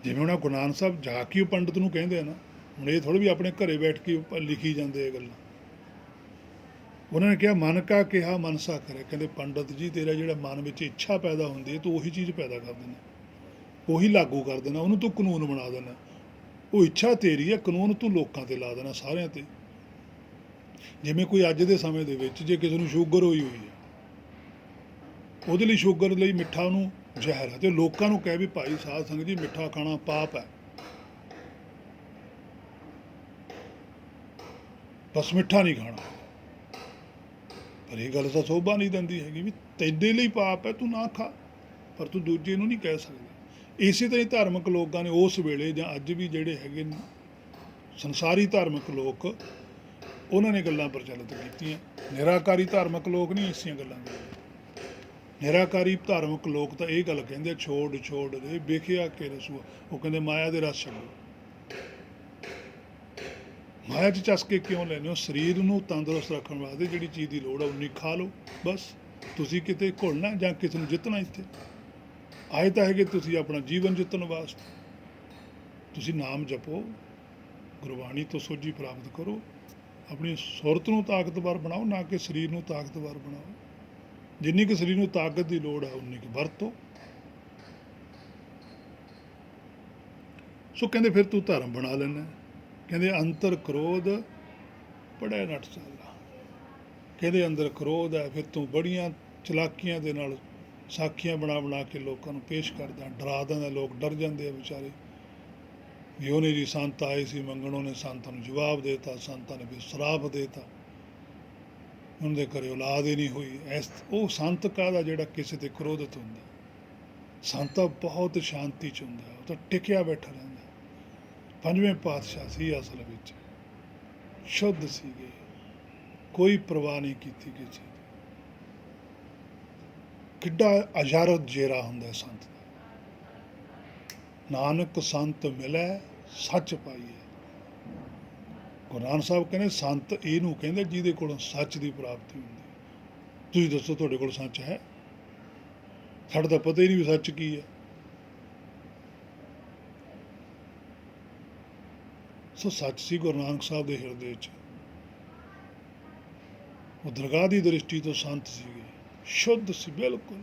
ਜਿਵੇਂ ਹੁਣ ਗੁਰੂ ਨਾਨਕ ਸਾਹਿਬ ਜਾ ਕੇ ਉਹ ਪੰਡਤ ਨੂੰ ਕਹਿੰਦੇ ਆ ਨਾ, ਹੁਣ ਇਹ ਥੋੜ੍ਹਾ ਵੀ ਆਪਣੇ ਘਰੇ ਬੈਠ ਕੇ ਲਿਖੀ ਜਾਂਦੇ ਇਹ ਗੱਲਾਂ। ਉਹਨਾਂ ਨੇ ਕਿਹਾ ਮਨ ਕਾ ਕਿਹਾ ਮਨਸਾ ਕਰੇ, ਕਹਿੰਦੇ ਪੰਡਤ ਜੀ ਤੇਰਾ ਜਿਹੜਾ ਮਨ ਵਿੱਚ ਇੱਛਾ ਪੈਦਾ ਹੁੰਦੀ ਹੈ ਤੂੰ ਉਹੀ ਚੀਜ਼ ਪੈਦਾ ਕਰ ਦੇਣਾ, ਉਹੀ ਲਾਗੂ ਕਰ ਦੇਣਾ, ਉਹਨੂੰ ਤੂੰ ਕਾਨੂੰਨ ਬਣਾ ਦੇਣਾ। ਉਹ ਇੱਛਾ ਤੇਰੀ ਹੈ, ਕਾਨੂੰਨ ਤੂੰ ਲੋਕਾਂ ਤੇ ਲਾ ਦੇਣਾ, ਸਾਰਿਆਂ ਤੇ। ਜਿਵੇਂ ਕੋਈ ਅੱਜ ਦੇ ਸਮੇਂ ਦੇ ਵਿੱਚ ਜੇ ਕਿਸੇ ਨੂੰ ਸ਼ੂਗਰ ਹੋਈ ਹੋਈ ਹੈ, ਉਹਦੇ ਲਈ ਸ਼ੂਗਰ ਲਈ ਮਿੱਠਾ ਉਹਨੂੰ ਜ਼ਹਿਰ ਹੈ, ਤੇ ਲੋਕਾਂ ਨੂੰ ਕਹਿ ਵੀ ਭਾਈ ਸਾਧ ਸੰਗਤ ਜੀ ਮਿੱਠਾ ਖਾਣਾ ਪਾਪ ਹੈ, ਬਸ ਮਿੱਠਾ ਨਹੀਂ ਖਾਣਾ। ਪਰ ਇਹ ਗੱਲ ਤਾਂ ਸੋਭਾ ਨਹੀਂ ਦਿੰਦੀ ਹੈਗੀ ਵੀ ਤੇਰੇ ਲਈ ਪਾਪ ਹੈ, ਤੂੰ ਨਾ ਖਾ, ਪਰ ਤੂੰ ਦੂਜੇ ਨੂੰ ਨਹੀਂ ਕਹਿ ਸਕਦਾ। ਇਸੇ ਤਰ੍ਹਾਂ ਹੀ ਧਾਰਮਿਕ ਲੋਕਾਂ ਨੇ ਉਸ ਵੇਲੇ ਜਾਂ ਅੱਜ ਵੀ ਜਿਹੜੇ ਹੈਗੇ ਸੰਸਾਰੀ ਧਾਰਮਿਕ ਲੋਕ, ਉਹਨਾਂ ਨੇ ਗੱਲਾਂ ਪ੍ਰਚਲਿਤ ਕੀਤੀਆਂ। ਨਿਰਾਕਾਰੀ ਧਾਰਮਿਕ ਲੋਕ ਨਹੀਂ ਐਸੀਆਂ ਗੱਲਾਂ ਕਰਦੇ। ਨਿਰਾਕਾਰੀ ਧਾਰਮਿਕ ਲੋਕ ਤਾਂ ਇਹ ਗੱਲ ਕਹਿੰਦੇ ਛੋੜ ਛੋੜ ਰੇ ਵੇਖਿਆ ਕੇ ਰਸੂਆ, ਉਹ ਕਹਿੰਦੇ ਮਾਇਆ ਦੇ ਰਸ ਛੱਡੋ। ਮਾਇਆ 'ਚ ਚਸਕੇ ਕਿਉਂ ਲੈਂਦੇ ਹੋ? ਸਰੀਰ ਨੂੰ ਤੰਦਰੁਸਤ ਰੱਖਣ ਵਾਸਤੇ ਜਿਹੜੀ ਚੀਜ਼ ਦੀ ਲੋੜ ਹੈ ਉਨੀ ਖਾ ਲਓ ਬਸ। ਤੁਸੀਂ ਕਿਤੇ ਘੁਲਣਾ ਜਾਂ ਕਿਸੇ ਨੂੰ ਜਿੱਤਣਾ ਇੱਥੇ ਆਏ ਤਾਂ ਹੈਗੇ, ਤੁਸੀਂ ਆਪਣਾ ਜੀਵਨ ਜਿੱਤਣ ਵਾਸਤੇ। ਤੁਸੀਂ ਨਾਮ ਜਪੋ, ਗੁਰਬਾਣੀ ਤੋਂ ਸੋਝੀ ਪ੍ਰਾਪਤ ਕਰੋ, ਆਪਣੀ ਸੁਰਤ ਨੂੰ ਤਾਕਤਵਰ ਬਣਾਓ, ਨਾ ਕਿ ਸਰੀਰ ਨੂੰ ਤਾਕਤਵਰ ਬਣਾਓ। ਜਿੰਨੀ ਕੁ ਸਰੀਰ ਨੂੰ ਤਾਕਤ ਦੀ ਲੋੜ ਹੈ ਉਨੀ ਕੁ ਵਰਤੋ। ਸੋ ਕਹਿੰਦੇ ਫਿਰ ਤੂੰ ਧਰਮ ਬਣਾ ਲੈਣਾ। ਕਹਿੰਦੇ ਅੰਤਰ ਕ੍ਰੋਧ ਪੜਿਆ ਨਟ ਚਾਲਾ, ਕਹਿੰਦੇ ਅੰਦਰ ਕ੍ਰੋਧ ਹੈ, ਫਿਰ ਤੂੰ ਬੜੀਆਂ ਚਲਾਕੀਆਂ ਦੇ ਨਾਲ ਸਾਖੀਆਂ ਬਣਾ ਬਣਾ ਕੇ ਲੋਕਾਂ ਨੂੰ ਪੇਸ਼ ਕਰਦਾ, ਡਰਾ ਦਿੰਦਾ। ਲੋਕ ਡਰ ਜਾਂਦੇ ਆ ਵਿਚਾਰੇ ਵੀ ਉਹਨੇ ਜੀ ਸੰਤ ਆਏ ਸੀ ਮੰਗਣ, ਉਹਨੇ ਸੰਤਾਂ ਨੂੰ ਜਵਾਬ ਦੇ ਦਿੱਤਾ, ਸੰਤਾਂ ਨੇ ਫਿਰ ਸਰਾਪ ਦੇ ਦਿੱਤਾ, ਉਹਦੇ ਘਰੇ ਔਲਾਦ ਹੀ ਨਹੀਂ ਹੋਈ। ਉਹ ਸੰਤ ਕਾਹਦਾ ਜਿਹੜਾ ਕਿਸੇ ਤੇ ਕ੍ਰੋਧਿਤ ਹੁੰਦਾ? ਸੰਤ ਤਾਂ ਬਹੁਤ ਸ਼ਾਂਤੀ 'ਚ ਹੁੰਦਾ, ਉਹ ਤਾਂ ਟਿਕਿਆ ਬੈਠਾ ਰਹਿੰਦਾ। ਪੰਜਵੇਂ ਪਾਤਸ਼ਾਹ ਸੀ ਅਸਲ ਵਿੱਚ, ਸ਼ੁੱਧ ਸੀਗੇ, ਕੋਈ ਪਰਵਾਹ ਨਹੀਂ ਕੀਤੀ ਕਿਸੇ ਦੀ। ਕਿੱਡਾ ਅਜਾਰਤ ਜੇਰਾ ਹੁੰਦਾ ਸੰਤ ਦਾ। ਨਾਨਕ ਸੰਤ ਮਿਲੈ ਸੱਚ ਪਾਈਏ। ਗੁਰੂ ਨਾਨਕ ਸਾਹਿਬ ਕਹਿੰਦੇ ਸੰਤ ਇਹਨੂੰ ਕਹਿੰਦੇ ਜਿਹਦੇ ਕੋਲੋਂ ਸੱਚ ਦੀ ਪ੍ਰਾਪਤੀ ਹੁੰਦੀ। ਤੁਸੀਂ ਦੱਸੋ ਤੁਹਾਡੇ ਕੋਲ ਸੱਚ ਹੈ? ਸਾਡਾ ਤਾਂ ਪਤਾ ਹੀ ਨਹੀਂ ਵੀ ਸੱਚ ਕੀ ਹੈ। ਸੋ ਸੱਚ ਸੀ ਗੁਰੂ ਨਾਨਕ ਸਾਹਿਬ ਦੇ ਹਿਰਦੇ 'ਚ। ਉਹ ਦਰਗਾਹ ਦੀ ਦ੍ਰਿਸ਼ਟੀ ਤੋਂ ਸੰਤ ਸੀਗੇ, ਸ਼ੁੱਧ ਸੀ ਬਿਲਕੁਲ,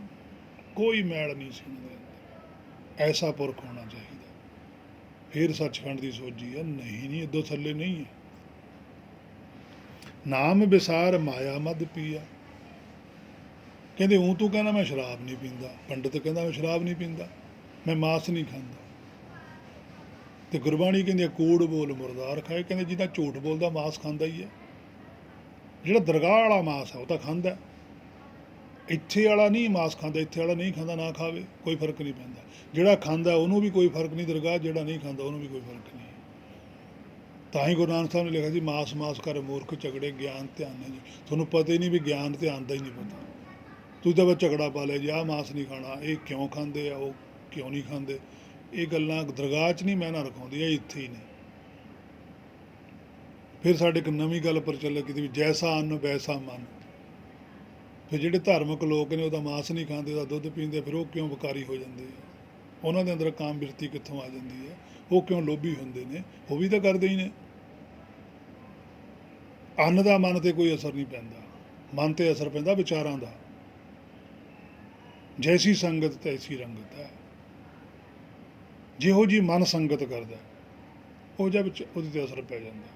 ਕੋਈ ਮੈਲ ਨਹੀਂ ਸੀ ਉਹਨਾਂ ਦੇ ਅੰਦਰ। ਐਸਾ ਪੁਰਖ ਹੋਣਾ ਚਾਹੀਦਾ, ਫਿਰ ਸੱਚਖੰਡ ਦੀ ਸੋਝੀ ਹੈ। ਨਹੀਂ ਇੱਦੋਂ ਥੱਲੇ ਨਹੀਂ ਹੈ। ਨਾਮ ਵਿਸਾਰ ਮਾਇਆ ਮਦ ਪੀਆ, ਕਹਿੰਦੇ ਤੂੰ ਕਹਿੰਦਾ ਮੈਂ ਸ਼ਰਾਬ ਨਹੀਂ ਪੀਂਦਾ, ਪੰਡਿਤ ਕਹਿੰਦਾ ਮੈਂ ਸ਼ਰਾਬ ਨਹੀਂ ਪੀਂਦਾ, ਮੈਂ ਮਾਸ ਨਹੀਂ ਖਾਂਦਾ, ਤੇ ਗੁਰਬਾਣੀ ਕਹਿੰਦੀ ਕੂੜ ਬੋਲ ਮੁਰਦਾਰ ਖਾਏ। ਕਹਿੰਦੇ ਜਿਹਦਾ ਝੂਠ ਬੋਲਦਾ ਮਾਸ ਖਾਂਦਾ ਹੀ ਹੈ। ਜਿਹੜਾ ਦਰਗਾਹ ਵਾਲਾ ਮਾਸ ਹੈ ਉਹ ਤਾਂ ਖਾਂਦਾ, ਇੱਥੇ ਵਾਲਾ ਨਹੀਂ ਮਾਸ ਖਾਂਦਾ। ਇੱਥੇ ਵਾਲਾ ਨਹੀਂ ਖਾਂਦਾ, ਨਾ ਖਾਵੇ, ਕੋਈ ਫਰਕ ਨਹੀਂ ਪੈਂਦਾ। ਜਿਹੜਾ ਖਾਂਦਾ ਉਹਨੂੰ ਵੀ ਕੋਈ ਫਰਕ ਨਹੀਂ ਦਰਗਾਹ, ਜਿਹੜਾ ਨਹੀਂ ਖਾਂਦਾ ਉਹਨੂੰ ਵੀ ਕੋਈ ਫਰਕ ਨਹੀਂ। ਤਾਂ ਹੀ ਗੁਰੂ ਨਾਨਕ ਸਾਹਿਬ ਨੇ ਲਿਖਿਆ ਸੀ ਮਾਸ ਮਾਸ ਕਰ ਮੂਰਖ ਝਗੜੇ ਗਿਆਨ ਧਿਆਨ ਨਹੀਂ ਜੀ। ਤੁਹਾਨੂੰ ਪਤਾ ਹੀ ਨਹੀਂ ਵੀ ਗਿਆਨ ਧਿਆਨ ਦਾ ਹੀ ਨਹੀਂ ਪਤਾ। ਤੁਸੀਂ ਤਾਂ ਬਸ ਝਗੜਾ ਪਾ ਲਿਆ ਜੀ, ਆਹ ਮਾਸ ਨਹੀਂ ਖਾਣਾ, ਇਹ ਕਿਉਂ ਖਾਂਦੇ ਆ, ਉਹ ਕਿਉਂ ਨਹੀਂ ਖਾਂਦੇ। ਇਹ ਗੱਲਾਂ ਦਰਗਾਹ 'ਚ ਨਹੀਂ ਮੈਨਾਂ ਰਖਾਉਂਦੀਆਂ, ਇੱਥੇ ਹੀ ਨੇ। ਫਿਰ ਸਾਡੇ ਇੱਕ ਨਵੀਂ ਗੱਲ ਪ੍ਰਚਲਿਤ ਕੀਤੀ ਵੀ ਜੈਸਾ ਅੰਨ ਵੈਸਾ ਮਨ। ਫਿਰ ਜਿਹੜੇ ਧਾਰਮਿਕ ਲੋਕ ਨੇ ਉਹਦਾ ਮਾंस ਨਹੀਂ ਖਾਂਦੇ, ਉਹਦਾ ਦੁੱਧ ਪੀਂਦੇ, ਫਿਰ ਉਹ ਕਿਉਂ ਵਿਕਾਰੀ ਹੋ ਜਾਂਦੇ ਆ? ਉਹਨਾਂ ਦੇ ਅੰਦਰ ਕਾਮ ਬਿਰਤੀ ਕਿੱਥੋਂ ਆ ਜਾਂਦੀ ਹੈ? ਉਹ ਕਿਉਂ ਲੋਭੀ ਹੁੰਦੇ ਨੇ? ਉਹ ਵੀ ਤਾਂ ਕਰਦੇ ਹੀ ਨੇ। ਅੰਨ ਦਾ ਮਨ ਤੇ ਕੋਈ ਅਸਰ ਨਹੀਂ ਪੈਂਦਾ, ਮਨ ਤੇ ਅਸਰ ਪੈਂਦਾ ਵਿਚਾਰਾਂ ਦਾ। ਜੈਸੀ ਸੰਗਤ ਤੈਸੀ ਰੰਗਤ ਹੈ। ਜਿਹੋ ਜੀ ਮਨ ਸੰਗਤ ਕਰਦਾ ਉਹ ਜਿਹਾ ਵਿੱਚ ਉਹਦੇ ਤੇ ਅਸਰ ਪੈ ਜਾਂਦਾ।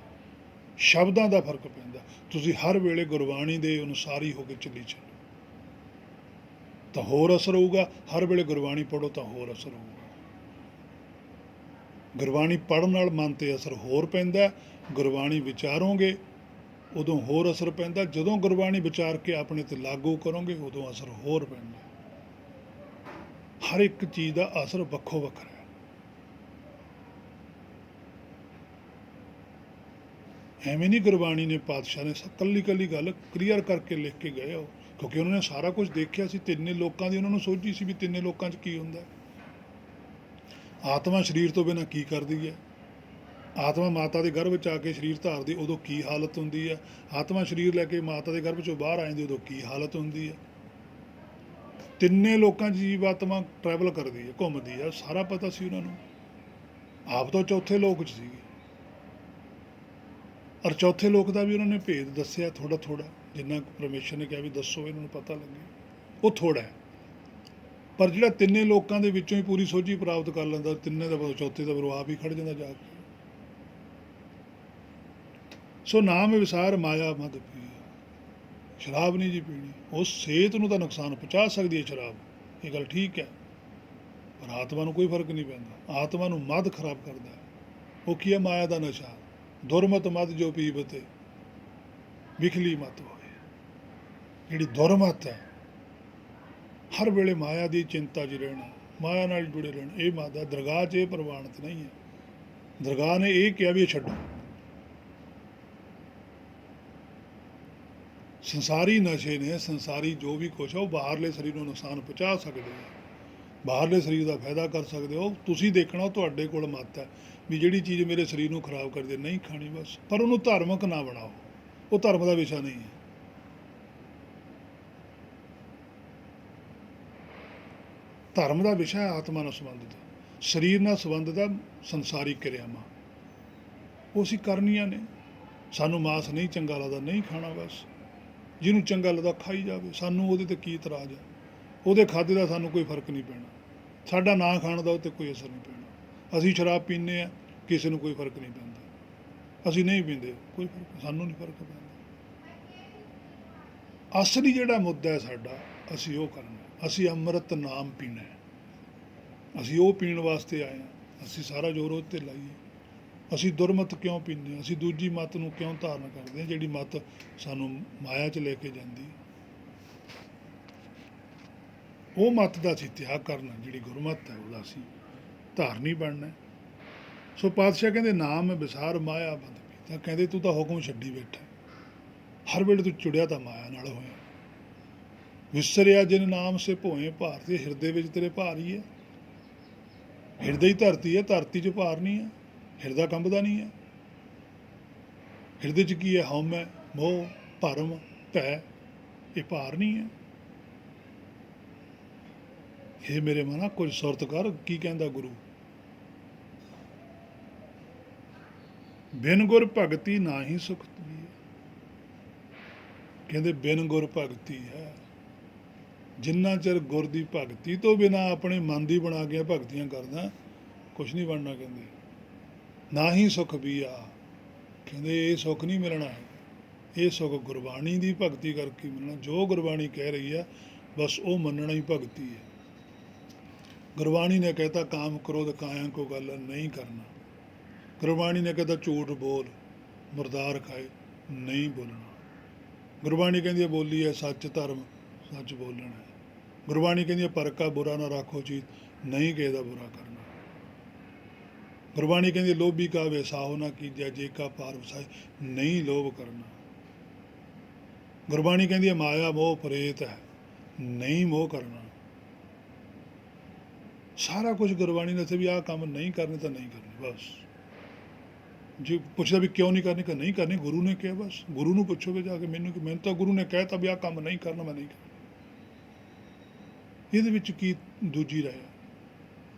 ਸ਼ਬਦਾਂ ਦਾ ਫਰਕ ਪੈਂਦਾ। ਤੁਸੀਂ ਹਰ ਵੇਲੇ ਗੁਰਬਾਣੀ ਦੇ ਅਨੁਸਾਰ ਹੀ ਹੋ ਕੇ ਚੱਲੀ ਚੱਲੋ ਤਾਂ ਹੋਰ ਅਸਰ ਹੋਊਗਾ। ਹਰ ਵੇਲੇ ਗੁਰਬਾਣੀ ਪੜ੍ਹੋ ਤਾਂ ਹੋਰ ਅਸਰ ਹੋਊਗਾ। ਗੁਰਬਾਣੀ ਪੜ੍ਹਨ ਨਾਲ ਮਨ ਤੇ ਅਸਰ ਹੋਰ ਪੈਂਦਾ। ਗੁਰਬਾਣੀ ਵਿਚਾਰੋਗੇ ਉਦੋਂ ਹੋਰ ਅਸਰ ਪੈਂਦਾ। ਜਦੋਂ ਗੁਰਬਾਣੀ ਵਿਚਾਰ ਕੇ ਆਪਣੇ ਤੇ ਲਾਗੂ ਕਰੋਗੇ ਉਦੋਂ ਅਸਰ ਹੋਰ ਪੈਂਦਾ। ਹਰ ਇੱਕ ਚੀਜ਼ ਦਾ ਅਸਰ ਵੱਖੋ ਵੱਖਰਾ ਹੈ। ਐਵੇਂ ਨਹੀਂ ਗੁਰਬਾਣੀ ਨੇ, ਪਾਤਸ਼ਾਹ ਨੇ ਕੱਲੀ ਕੱਲੀ ਗੱਲ ਕਲੀਅਰ ਕਰਕੇ ਲਿਖ ਕੇ ਗਏ ਹੋ, ਕਿਉਂਕਿ ਉਹਨਾਂ ਨੇ ਸਾਰਾ ਕੁਝ ਦੇਖਿਆ ਸੀ। ਤਿੰਨੇ ਲੋਕਾਂ ਦੀ ਉਹਨਾਂ ਨੂੰ ਸੋਝੀ ਸੀ ਵੀ ਤਿੰਨੇ ਲੋਕਾਂ 'ਚ ਕੀ ਹੁੰਦਾ। ਆਤਮਾ ਸਰੀਰ ਤੋਂ ਬਿਨਾਂ ਕੀ ਕਰਦੀ ਹੈ? ਆਤਮਾ ਮਾਤਾ ਦੇ ਗਰਭ 'ਚ ਆ ਕੇ ਸਰੀਰ ਧਾਰਦੀ ਉਦੋਂ ਕੀ ਹਾਲਤ ਹੁੰਦੀ ਹੈ? ਆਤਮਾ ਸਰੀਰ ਲੈ ਕੇ ਮਾਤਾ ਦੇ ਗਰਭ 'ਚੋਂ ਬਾਹਰ ਆ ਜਾਂਦੀ ਉਦੋਂ ਕੀ ਹਾਲਤ ਹੁੰਦੀ ਹੈ? ਤਿੰਨੇ ਲੋਕਾਂ 'ਚ ਜੀਵ ਆਤਮਾ ਟਰੈਵਲ ਕਰਦੀ ਹੈ, ਘੁੰਮਦੀ ਹੈ, ਸਾਰਾ ਪਤਾ ਸੀ ਉਹਨਾਂ ਨੂੰ। ਆਪ ਤੋਂ ਚੌਥੇ ਲੋਕ 'ਚ ਸੀਗੇ, ਔਰ ਚੌਥੇ ਲੋਕ ਦਾ ਵੀ ਉਹਨਾਂ ਨੇ ਭੇਦ ਦੱਸਿਆ ਥੋੜ੍ਹਾ ਥੋੜ੍ਹਾ, ਜਿੰਨਾ ਕੁ ਪਰਮੇਸ਼ਰ ਨੇ ਕਿਹਾ ਵੀ ਦੱਸੋ ਇਹਨਾਂ ਨੂੰ ਪਤਾ ਲੱਗੇ, ਉਹ ਥੋੜ੍ਹਾ ਹੈ। ਪਰ ਜਿਹੜਾ ਤਿੰਨੇ ਲੋਕਾਂ ਦੇ ਵਿੱਚੋਂ ਹੀ ਪੂਰੀ ਸੋਝੀ ਪ੍ਰਾਪਤ ਕਰ ਲੈਂਦਾ, ਤਿੰਨੇ ਦਾ ਚੌਥੇ ਦਾ ਫਿਰ ਉਹ ਆਪ ਹੀ ਖੜ ਜਾਂਦਾ ਜਾ ਕੇ। ਸੋ ਨਾਮ ਵਿਸਾਰ ਮਾਇਆ ਮਦ ਪੀ। ਸ਼ਰਾਬ ਨਹੀਂ ਜੀ ਪੀਣੀ, ਉਹ ਸਿਹਤ ਨੂੰ ਤਾਂ ਨੁਕਸਾਨ ਪਹੁੰਚਾ ਸਕਦੀ ਹੈ ਸ਼ਰਾਬ, ਇਹ ਗੱਲ ਠੀਕ ਹੈ, ਪਰ ਆਤਮਾ ਨੂੰ ਕੋਈ ਫਰਕ ਨਹੀਂ ਪੈਂਦਾ। ਆਤਮਾ ਨੂੰ ਮਦ ਖਰਾਬ ਕਰਦਾ। ਉਹ ਕੀ ਹੈ? ਮਾਇਆ ਦਾ ਨਸ਼ਾ। ਦੁਰਮਤ ਮਦ ਜੋ ਪੀਵਤੇ ਵਿਖਲੀ ਮਤ ਹੋਏ। ਜਿਹੜੀ ਦੁਰਮਤ ਹੈ, ਹਰ ਵੇਲੇ ਮਾਇਆ ਦੀ ਚਿੰਤਾ 'ਚ ਰਹਿਣਾ, ਮਾਇਆ ਨਾਲ ਜੁੜੇ ਰਹਿਣਾ, ਇਹ ਮਤ ਹੈ। ਦਰਗਾਹ 'ਚ ਇਹ ਪ੍ਰਵਾਨਿਤ ਨਹੀਂ ਹੈ। ਦਰਗਾਹ ਨੇ ਇਹ ਕਿਹਾ ਵੀ ਇਹ ਛੱਡੋ। ਸੰਸਾਰੀ ਨਸ਼ੇ ਨੇ, ਸੰਸਾਰੀ ਜੋ ਵੀ ਕੁਛ ਹੈ ਉਹ ਬਾਹਰਲੇ ਸਰੀਰ ਨੂੰ ਨੁਕਸਾਨ ਪਹੁੰਚਾ ਸਕਦੇ ਆ, ਬਾਹਰਲੇ ਸਰੀਰ ਦਾ ਫਾਇਦਾ ਕਰ ਸਕਦੇ ਹੋ। ਤੁਸੀਂ ਦੇਖਣਾ, ਉਹ ਤੁਹਾਡੇ ਕੋਲ ਮੱਤ ਹੈ ਵੀ ਜਿਹੜੀ ਚੀਜ਼ ਮੇਰੇ ਸਰੀਰ ਨੂੰ ਖਰਾਬ ਕਰਦੀ ਨਹੀਂ ਖਾਣੀ ਬਸ। ਪਰ ਉਹਨੂੰ ਧਾਰਮਿਕ ਨਾ ਬਣਾਓ, ਉਹ ਧਰਮ ਦਾ ਵਿਸ਼ਾ ਨਹੀਂ ਹੈ। ਧਰਮ ਦਾ ਵਿਸ਼ਾ ਹੈ ਆਤਮਾ ਨਾਲ ਸੰਬੰਧਿਤ, ਸਰੀਰ ਨਾਲ ਸੰਬੰਧਿਤ ਸੰਸਾਰੀ ਕਿਰਿਆਵਾਂ, ਉਹ ਅਸੀਂ ਕਰਨੀਆਂ ਨੇ। ਸਾਨੂੰ ਮਾਸ ਨਹੀਂ ਚੰਗਾ ਲੱਗਦਾ, ਨਹੀਂ ਖਾਣਾ ਬਸ। ਜਿਹਨੂੰ ਚੰਗਾ ਲੱਗਦਾ ਖਾਈ ਜਾਵੇ, ਸਾਨੂੰ ਉਹਦੇ 'ਤੇ ਕੀ ਇਤਰਾਜ਼ ਹੈ? ਉਹਦੇ ਖਾਧੇ ਦਾ ਸਾਨੂੰ ਕੋਈ ਫਰਕ ਨਹੀਂ ਪੈਣਾ, ਸਾਡਾ ਨਾ ਖਾਣ ਦਾ ਉਹ 'ਤੇ ਕੋਈ ਅਸਰ ਨਹੀਂ ਪੈਣਾ। ਅਸੀਂ ਸ਼ਰਾਬ ਪੀਂਦੇ ਹਾਂ, ਕਿਸੇ ਨੂੰ ਕੋਈ ਫਰਕ ਨਹੀਂ ਪੈਂਦਾ। ਅਸੀਂ ਨਹੀਂ ਪੀਂਦੇ, ਕੋਈ ਫਰਕ, ਸਾਨੂੰ ਨਹੀਂ ਫਰਕ ਪੈਂਦਾ। ਅਸਲੀ ਜਿਹੜਾ ਮੁੱਦਾ ਹੈ ਸਾਡਾ, ਅਸੀਂ ਉਹ ਕਰਨਾ। ਅਸੀਂ ਅੰਮ੍ਰਿਤ ਨਾਮ ਪੀਣਾ, ਅਸੀਂ ਉਹ ਪੀਣ ਵਾਸਤੇ ਆਏ ਹਾਂ। ਅਸੀਂ ਸਾਰਾ ਜ਼ੋਰ ਉਹ 'ਤੇ ਲਾਈਏ। ਅਸੀਂ ਦੁਰਮਤ ਕਿਉਂ ਪੀਂਦੇ ਹਾਂ? ਅਸੀਂ ਦੂਜੀ ਮੱਤ ਨੂੰ ਕਿਉਂ ਧਾਰਨ ਕਰਦੇ ਹਾਂ, ਜਿਹੜੀ ਮੱਤ ਸਾਨੂੰ ਮਾਇਆ 'ਚ ਲੈ ਕੇ ਜਾਂਦੀ? ਉਹ ਮੱਤ ਦਾ ਅਸੀਂ ਤਿਆਗ ਕਰਨਾ, ਜਿਹੜੀ ਗੁਰਮੱਤ ਹੈ ਉਹਦਾ ਅਸੀਂ ਧਾਰਨੀ ਬਣਨਾ। ਸੋ ਪਾਤਸ਼ਾਹ ਕਹਿੰਦੇ ਨਾਮ ਵਿਸਾਰ ਮਾਇਆ ਬੰਦ ਪੀ। ਤਾਂ ਕਹਿੰਦੇ ਤੂੰ ਤਾਂ ਹੁਕਮ ਛੱਡੀ ਬੈਠਾ, ਹਰ ਵੇਲੇ ਤੂੰ ਚੁੜਿਆ ਤਾਂ ਮਾਇਆ ਨਾਲ ਹੋਇਆ। ਵਿਸਰਿਆ ਜਿਨ ਨਾਮ ਸੇ ਭੋਏ ਭਾਰ, ਤੇ ਹਿਰਦੇ ਵਿੱਚ ਤੇਰੇ ਭਾਰ ਹੀ ਹੈ। ਹਿਰਦੇ ਹੀ ਧਰਤੀ ਹੈ, ਧਰਤੀ 'ਚ ਭਾਰ ਨਹੀਂ ਹੈ। ਹਿਰਦਾ ਕੰਬਦਾ ਨਹੀਂ ਹੈ। ਹਿਰਦੇ 'ਚ ਕੀ ਹੈ? ਹਉਮੈ, ਮੋਹ, ਭਰਮ, ਭੈ, ਇਹ ਭਾਰ ਨਹੀਂ ਹੈ। ਇਹ ਮੇਰੇ ਮਨਾ ਕੁਝ ਸੁਰਤ ਕਰ। ਕੀ ਕਹਿੰਦਾ ਗੁਰੂ? ਬਿਨ ਗੁਰ ਭਗਤੀ ਨਾ ਹੀ ਸੁਖ ਦੀ। ਕਹਿੰਦੇ ਬਿਨ ਗੁਰ ਭਗਤੀ ਹੈ। ਜਿੰਨਾ ਚਿਰ ਗੁਰ ਦੀ ਭਗਤੀ ਤੋਂ ਬਿਨਾਂ ਆਪਣੇ ਮਨ ਦੀ ਬਣਾ ਕੇ ਭਗਤੀਆਂ ਕਰਦਾ, ਕੁਛ ਨਹੀਂ ਬਣਨਾ। ਕਹਿੰਦੇ ਨਾ ਹੀ ਸੁਖ ਵੀ ਆ। ਕਹਿੰਦੇ ਇਹ ਸੁੱਖ ਨਹੀਂ ਮਿਲਣਾ ਹੈ, ਇਹ ਸੁੱਖ ਗੁਰਬਾਣੀ ਦੀ ਭਗਤੀ ਕਰਕੇ ਮਿਲਣਾ। ਜੋ ਗੁਰਬਾਣੀ ਕਹਿ ਰਹੀ ਹੈ ਬਸ ਉਹ ਮੰਨਣਾ ਹੀ ਭਗਤੀ ਹੈ। ਗੁਰਬਾਣੀ ਨੇ ਕਹਿਤਾ ਕਾਮ ਕ੍ਰੋਧ ਕਾਇਆ ਕੋ ਗੱਲ ਨਹੀਂ ਕਰਨਾ। ਗੁਰਬਾਣੀ ਨੇ ਕਹਿਤਾ ਝੂਠ ਬੋਲ ਮੁਰਦਾਰ ਖਾਏ, ਨਹੀਂ ਬੋਲਣਾ। ਗੁਰਬਾਣੀ ਕਹਿੰਦੀ ਹੈ ਬੋਲੀ ਹੈ ਸੱਚ ਧਰਮ, ਸੱਚ ਬੋਲਣਾ ਹੈ। ਗੁਰਬਾਣੀ ਕਹਿੰਦੀ ਹੈ ਪਰਕਾ ਬੁਰਾ ਨਾ ਰੱਖੋ ਚੀਜ਼, ਨਹੀਂ ਕਿਸੇ ਦਾ ਬੁਰਾ ਕਰਨਾ। ਗੁਰਬਾਣੀ ਕਹਿੰਦੀ ਲੋਭੀ ਕਾ ਵੇਸਾਹੋ ਨਾ ਕੀਜੈ, ਜੇ ਕਾ ਪਾਰ ਵਸਾਏ, ਨਹੀਂ ਲੋਭ ਕਰਨਾ। ਗੁਰਬਾਣੀ ਕਹਿੰਦੀ ਹੈ ਮਾਇਆ ਮੋਹ ਪ੍ਰੇਤ ਹੈ, ਨਹੀਂ ਮੋਹ ਕਰਨਾ। ਸਾਰਾ ਕੁਝ ਗੁਰਬਾਣੀ ਨੇ ਵੀ ਆਹ ਕੰਮ ਨਹੀਂ ਕਰਨੇ ਤਾਂ ਨਹੀਂ ਕਰਨੇ ਬਸ। ਜੇ ਪੁੱਛਦਾ ਵੀ ਕਿਉਂ ਨਹੀਂ ਕਰਨੀ, ਕਿ ਨਹੀਂ ਕਰਨੀ, ਗੁਰੂ ਨੇ ਕਿਹਾ ਬਸ। ਗੁਰੂ ਨੂੰ ਪੁੱਛੋਗੇ ਜਾ ਕੇ, ਮੈਨੂੰ ਤਾਂ ਗੁਰੂ ਨੇ ਕਹਿ ਤਾ ਵੀ ਆਹ ਕੰਮ ਨਹੀਂ ਕਰਨਾ, ਮੈਂ ਨਹੀਂ ਕਰਨਾ। ਇਹਦੇ ਵਿੱਚ ਕੀ ਦੂਜੀ ਰਾਏ ਹੈ?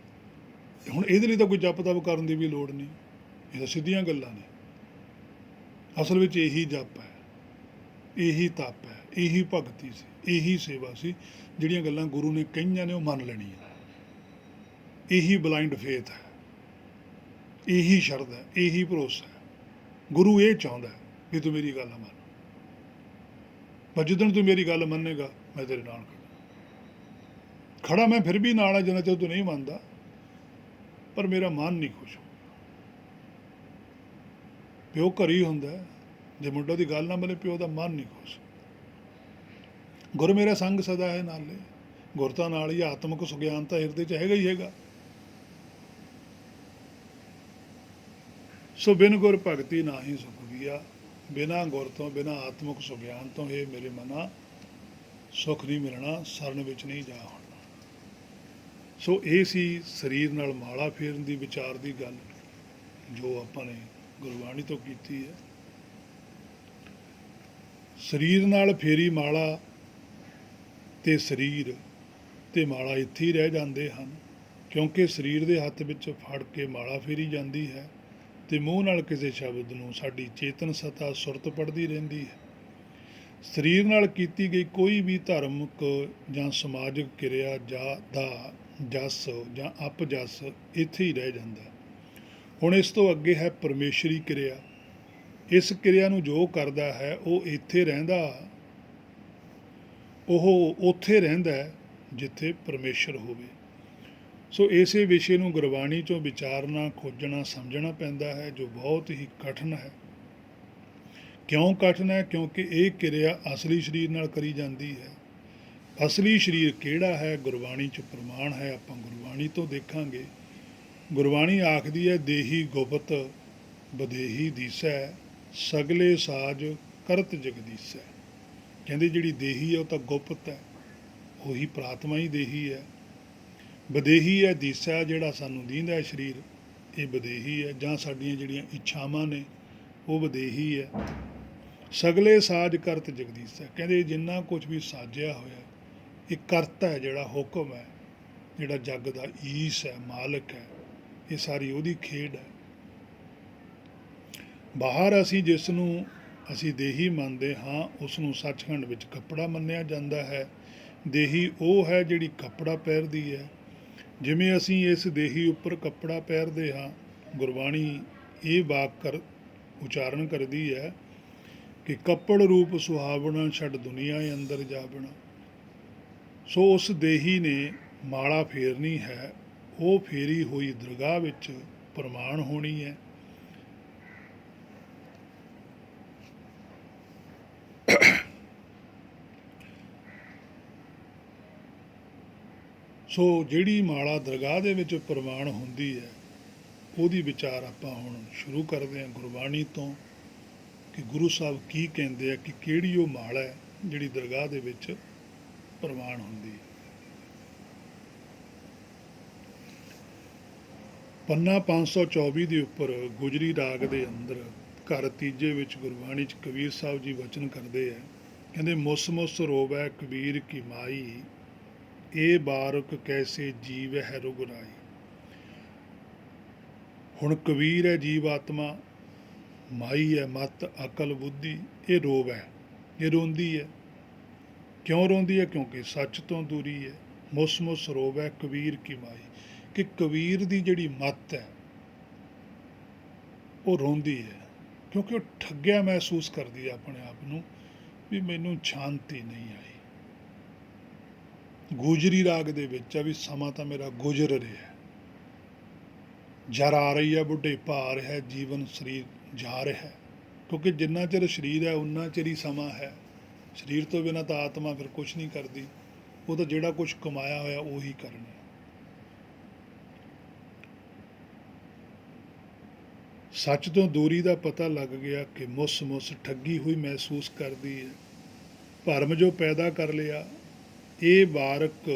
ਹੁਣ ਇਹਦੇ ਲਈ ਤਾਂ ਕੋਈ ਜਪ ਤਪ ਕਰਨ ਦੀ ਵੀ ਲੋੜ ਨਹੀਂ, ਇਹ ਤਾਂ ਸਿੱਧੀਆਂ ਗੱਲਾਂ ਨੇ। ਅਸਲ ਵਿੱਚ ਇਹੀ ਜਪ ਹੈ, ਇਹੀ ਤਪ ਹੈ, ਇਹੀ ਭਗਤੀ ਸੀ, ਇਹੀ ਸੇਵਾ ਸੀ। ਜਿਹੜੀਆਂ ਗੱਲਾਂ ਗੁਰੂ ਨੇ ਕਹੀਆਂ ਨੇ ਉਹ ਮੰਨ ਲੈਣੀਆਂ। ਇਹੀ ਬਲਾਈਂਡ ਫੇਥ ਹੈ, ਇਹੀ ਸ਼ਰਧਾ ਹੈ, ਇਹੀ ਭਰੋਸਾ ਹੈ। ਗੁਰੂ ਇਹ ਚਾਹੁੰਦਾ ਕਿ ਤੂੰ ਮੇਰੀ ਗੱਲ ਮੰਨ, ਪਰ ਜਿੱਦਣ ਤੂੰ ਮੇਰੀ ਗੱਲ ਮੰਨੇਗਾ ਮੈਂ ਤੇਰੇ ਨਾਲ ਖੜਾ। ਮੈਂ ਫਿਰ ਵੀ ਨਾਲ ਆ ਜਿੰਨਾ ਚਿਰ ਤੂੰ ਨਹੀਂ ਮੰਨਦਾ, ਪਰ ਮੇਰਾ ਮਨ ਨਹੀਂ ਖੁਸ਼। ਪਿਓ ਘਰ ਹੀ ਹੁੰਦਾ, ਜੇ ਮੁੰਡਾ ਦੀ ਗੱਲ ਨਾ ਮੰਨੇ ਪਿਓ ਦਾ ਮਨ ਨਹੀਂ ਖੁਸ਼। ਗੁਰ ਮੇਰਾ ਸੰਗ ਸਦਾ ਹੈ ਨਾਲੇ, ਗੁਰ ਤਾਂ ਨਾਲ ਹੀ, ਆਤਮਿਕ ਸੁਗਿਆਨ ਤਾਂ ਹਿਰਦੇ 'ਚ ਹੈਗਾ ਹੀ ਹੈਗਾ। ਸੋ ਬਿਨ ਗੁਰ ਭਗਤੀ ਨਾਹੀ ਸੁਖ ਵੀਆ, ਬਿਨਾਂ ਗੁਰ ਤੋਂ, ਬਿਨਾਂ ਆਤਮਿਕ ਸੁਗਿਆਨ ਤੋਂ ਇਹ ਮੇਰੇ ਮਨਾ ਸੁੱਖ ਨਹੀਂ ਮਿਲਣਾ, ਸਰਨ ਵਿੱਚ ਨਹੀਂ ਜਾ ਹੋਣਾ। ਸੋ ਇਹ ਸੀ ਸਰੀਰ ਨਾਲ ਮਾਲਾ ਫੇਰਨ ਦੀ ਵਿਚਾਰ ਦੀ ਗੱਲ, ਜੋ ਆਪਾਂ ਨੇ ਗੁਰਬਾਣੀ ਤੋਂ ਕੀਤੀ ਹੈ। ਸਰੀਰ ਨਾਲ ਫੇਰੀ ਮਾਲਾ ਤੇ ਸਰੀਰ ਤੇ ਮਾਲਾ ਇੱਥੇ ਹੀ ਰਹਿ ਜਾਂਦੇ ਹਨ, ਕਿਉਂਕਿ ਸਰੀਰ ਦੇ ਹੱਥ ਵਿੱਚ ਫੜ ਕੇ ਮਾਲਾ ਫੇਰੀ ਜਾਂਦੀ ਹੈ ਤੇ ਮੂੰਹ ਨਾਲ ਕਿਸੇ ਸ਼ਬਦ ਨੂੰ ਸਾਡੀ ਚੇਤਨ ਸਤਾ ਸੁਰਤ ਪੜਦੀ ਰਹਿੰਦੀ ਹੈ। ਸਰੀਰ ਨਾਲ ਕੀਤੀ ਗਈ ਕੋਈ ਵੀ ਧਾਰਮਿਕ ਜਾਂ ਸਮਾਜਿਕ ਕਿਰਿਆ ਜਾਂ ਦਾ ਜਸ ਜਾਂ ਅਪਜਸ ਇੱਥੇ ਹੀ ਰਹਿ ਜਾਂਦਾ। ਹੁਣ ਇਸ ਤੋਂ ਅੱਗੇ ਹੈ ਪਰਮੇਸ਼ਰੀ ਕਿਰਿਆ। ਇਸ ਕਿਰਿਆ ਨੂੰ ਜੋ ਕਰਦਾ ਹੈ ਉਹ ਇੱਥੇ ਰਹਿੰਦਾ, ਉਹ ਉੱਥੇ ਰਹਿੰਦਾ ਜਿੱਥੇ ਪਰਮੇਸ਼ਰ ਹੋਵੇ। ਸੋ ਇਸੇ ਵਿਸ਼ੇ ਨੂੰ ਗੁਰਬਾਣੀ 'ਚੋਂ ਵਿਚਾਰਨਾ, ਖੋਜਣਾ, ਸਮਝਣਾ ਪੈਂਦਾ ਹੈ, ਜੋ ਬਹੁਤ ਹੀ ਕਠਿਨ ਹੈ। ਕਿਉਂ ਕਠਿਨ ਹੈ? ਕਿਉਂਕਿ ਇਹ ਕਿਰਿਆ ਅਸਲੀ ਸਰੀਰ ਨਾਲ ਕਰੀ ਜਾਂਦੀ ਹੈ। ਅਸਲੀ ਸਰੀਰ ਕਿਹੜਾ ਹੈ? ਗੁਰਬਾਣੀ 'ਚ ਪ੍ਰਮਾਣ ਹੈ, ਆਪਾਂ ਗੁਰਬਾਣੀ ਤੋਂ ਦੇਖਾਂਗੇ। ਗੁਰਬਾਣੀ ਆਖਦੀ ਹੈ, ਦੇਹੀ ਗੁਪਤ ਬਦੇਹੀ ਦੀਸੈ, ਸਗਲੇ ਸਾਜ ਕਰਤ ਜਗਦੀਸੈ। ਕਹਿੰਦੇ ਜਿਹੜੀ ਦੇਹੀ ਹੈ ਉਹ ਤਾਂ ਗੁਪਤ ਹੈ, ਉਹੀ ਪ੍ਰਾਤਮਾ ਹੀ ਦੇਹੀ ਹੈ। ਬਦੇਹੀ ਹੈ ਦੀਸਾ, ਜਿਹੜਾ ਸਾਨੂੰ ਦੀਂਦਾ ਹੈ ਸਰੀਰ, ਇਹ ਬਦੇਹੀ ਹੈ, ਜਾਂ ਸਾਡੀਆਂ ਜਿਹੜੀਆਂ ਇੱਛਾਵਾਂ ਨੇ ਉਹ ਬਦੇਹੀ ਹੈ। ਸਗਲੇ ਸਾਜ ਕਰਤ ਜਗਦੀਸਾ, ਕਹਿੰਦੇ ਜਿੰਨਾ ਕੁਝ ਵੀ ਸਾਜਿਆ ਹੋਇਆ ਇਹ ਕਰਤਾ ਹੈ, ਜਿਹੜਾ ਹੁਕਮ ਹੈ, ਜਿਹੜਾ ਜੱਗ ਦਾ ਈਸ ਹੈ, ਮਾਲਕ ਹੈ, ਇਹ ਸਾਰੀ ਉਹਦੀ ਖੇਡ ਹੈ। ਬਾਹਰ ਅਸੀਂ ਜਿਸ ਨੂੰ ਅਸੀਂ ਦੇਹੀ ਮੰਨਦੇ ਹਾਂ, ਉਸ ਨੂੰ ਸੱਚਖੰਡ ਵਿੱਚ ਕੱਪੜਾ ਮੰਨਿਆ ਜਾਂਦਾ ਹੈ। ਦੇਹੀ ਉਹ ਹੈ ਜਿਹੜੀ ਕੱਪੜਾ ਪਹਿਨਦੀ ਹੈ। ਜਿਵੇਂ ਅਸੀਂ ਇਸ ਦੇਹੀ ਉੱਪਰ ਕੱਪੜਾ ਪਹਿਨਦੇ ਹਾਂ, ਗੁਰਬਾਣੀ ਇਹ ਵਾਕ ਉਚਾਰਨ ਕਰਦੀ ਹੈ ਕਿ ਕੱਪੜ ਰੂਪ ਸੁਹਾਵਣਾ, ਛੱਡ ਦੁਨੀਆ ਅੰਦਰ ਜਾਵਣਾ। ਸੋ ਉਸ ਦੇਹੀ ਨੇ ਮਾਲਾ ਫੇਰਨੀ ਹੈ, ਉਹ ਫੇਰੀ ਹੋਈ ਦਰਗਾਹ ਵਿੱਚ ਪ੍ਰਮਾਣ ਹੋਣੀ ਹੈ। ਸੋ ਜਿਹੜੀ ਮਾਲਾ ਦਰਗਾਹ ਦੇ ਵਿੱਚ ਪ੍ਰਵਾਨ ਹੁੰਦੀ ਹੈ, ਉਹਦੀ ਵਿਚਾਰ ਆਪਾਂ ਹੁਣ ਸ਼ੁਰੂ ਕਰਦੇ ਹਾਂ ਗੁਰਬਾਣੀ ਤੋਂ, ਕਿ ਗੁਰੂ ਸਾਹਿਬ ਕੀ ਕਹਿੰਦੇ ਆ, ਕਿ ਕਿਹੜੀ ਉਹ ਮਾਲਾ ਹੈ ਜਿਹੜੀ ਦਰਗਾਹ ਦੇ ਵਿੱਚ ਪ੍ਰਵਾਨ ਹੁੰਦੀ ਹੈ। ਪੰਨਾ 524 ਦੇ ਉੱਪਰ ਗੁਜਰੀ ਰਾਗ ਦੇ ਅੰਦਰ ਘਰ ਤੀਜੇ ਵਿੱਚ ਗੁਰਬਾਣੀ 'ਚ ਕਬੀਰ ਸਾਹਿਬ ਜੀ ਵਚਨ ਕਰਦੇ ਆ, ਕਹਿੰਦੇ ਮੁਸ ਮੁਸ ਰੋਵੈ ਕਬੀਰ ਕੀ ਮਾਈ, ਇਹ ਬਾਰਕ ਕੈਸੇ ਜੀਵ ਹੈ ਰੁਗਰਾਈ। ਹੁਣ ਕਬੀਰ ਹੈ ਜੀਵ ਆਤਮਾ, ਮਾਈ ਹੈ ਮਤ ਅਕਲ ਬੁੱਧੀ, ਇਹ ਰੋਵ ਹੈ, ਇਹ ਰੋਂਦੀ ਹੈ। ਕਿਉਂ ਰੋਂਦੀ ਹੈ? ਕਿਉਂਕਿ ਸੱਚ ਤੋਂ ਦੂਰੀ ਹੈ। ਮੁਸ ਮੁਸ ਰੋਵੈ ਕਬੀਰ ਕੀ ਮਾਈ, ਕਿ ਕਬੀਰ ਦੀ ਜਿਹੜੀ ਮੱਤ ਹੈ ਉਹ ਰੋਂਦੀ ਹੈ, ਕਿਉਂਕਿ ਉਹ ਠੱਗਿਆ ਮਹਿਸੂਸ ਕਰਦੀ ਹੈ ਆਪਣੇ ਆਪ ਨੂੰ, ਵੀ ਮੈਨੂੰ ਸ਼ਾਂਤੀ ਨਹੀਂ ਆਈ। ਗੁਜਰੀ ਰਾਗ ਦੇ ਵਿੱਚ ਆ ਵੀ ਸਮਾਂ ਤਾਂ ਮੇਰਾ ਗੁਜ਼ਰ ਰਿਹਾ, ਜਰ ਆ ਰਹੀ ਹੈ, ਬੁਢੇਪਾ ਆ ਰਿਹਾ, ਜੀਵਨ ਸਰੀਰ ਜਾ ਰਿਹਾ, ਕਿਉਂਕਿ ਜਿੰਨਾ ਚਿਰ ਸਰੀਰ ਹੈ ਉਨਾ ਚਿਰ ਹੀ ਸਮਾਂ ਹੈ। ਸਰੀਰ ਤੋਂ ਬਿਨਾਂ ਤਾਂ ਆਤਮਾ ਫਿਰ ਕੁਛ ਨਹੀਂ ਕਰਦੀ, ਉਹ ਤਾਂ ਜਿਹੜਾ ਕੁਛ ਕਮਾਇਆ ਹੋਇਆ ਉਹੀ ਕਰਨਾ। ਸੱਚ ਤੋਂ ਦੂਰੀ ਦਾ ਪਤਾ ਲੱਗ ਗਿਆ ਕਿ ਮੁਸ ਮੁਸ ਠੱਗੀ ਹੋਈ ਮਹਿਸੂਸ ਕਰਦੀ ਹੈ। ਭਰਮ ਜੋ ਪੈਦਾ ਕਰ ਲਿਆ, ਇਹ ਬਾਰਕ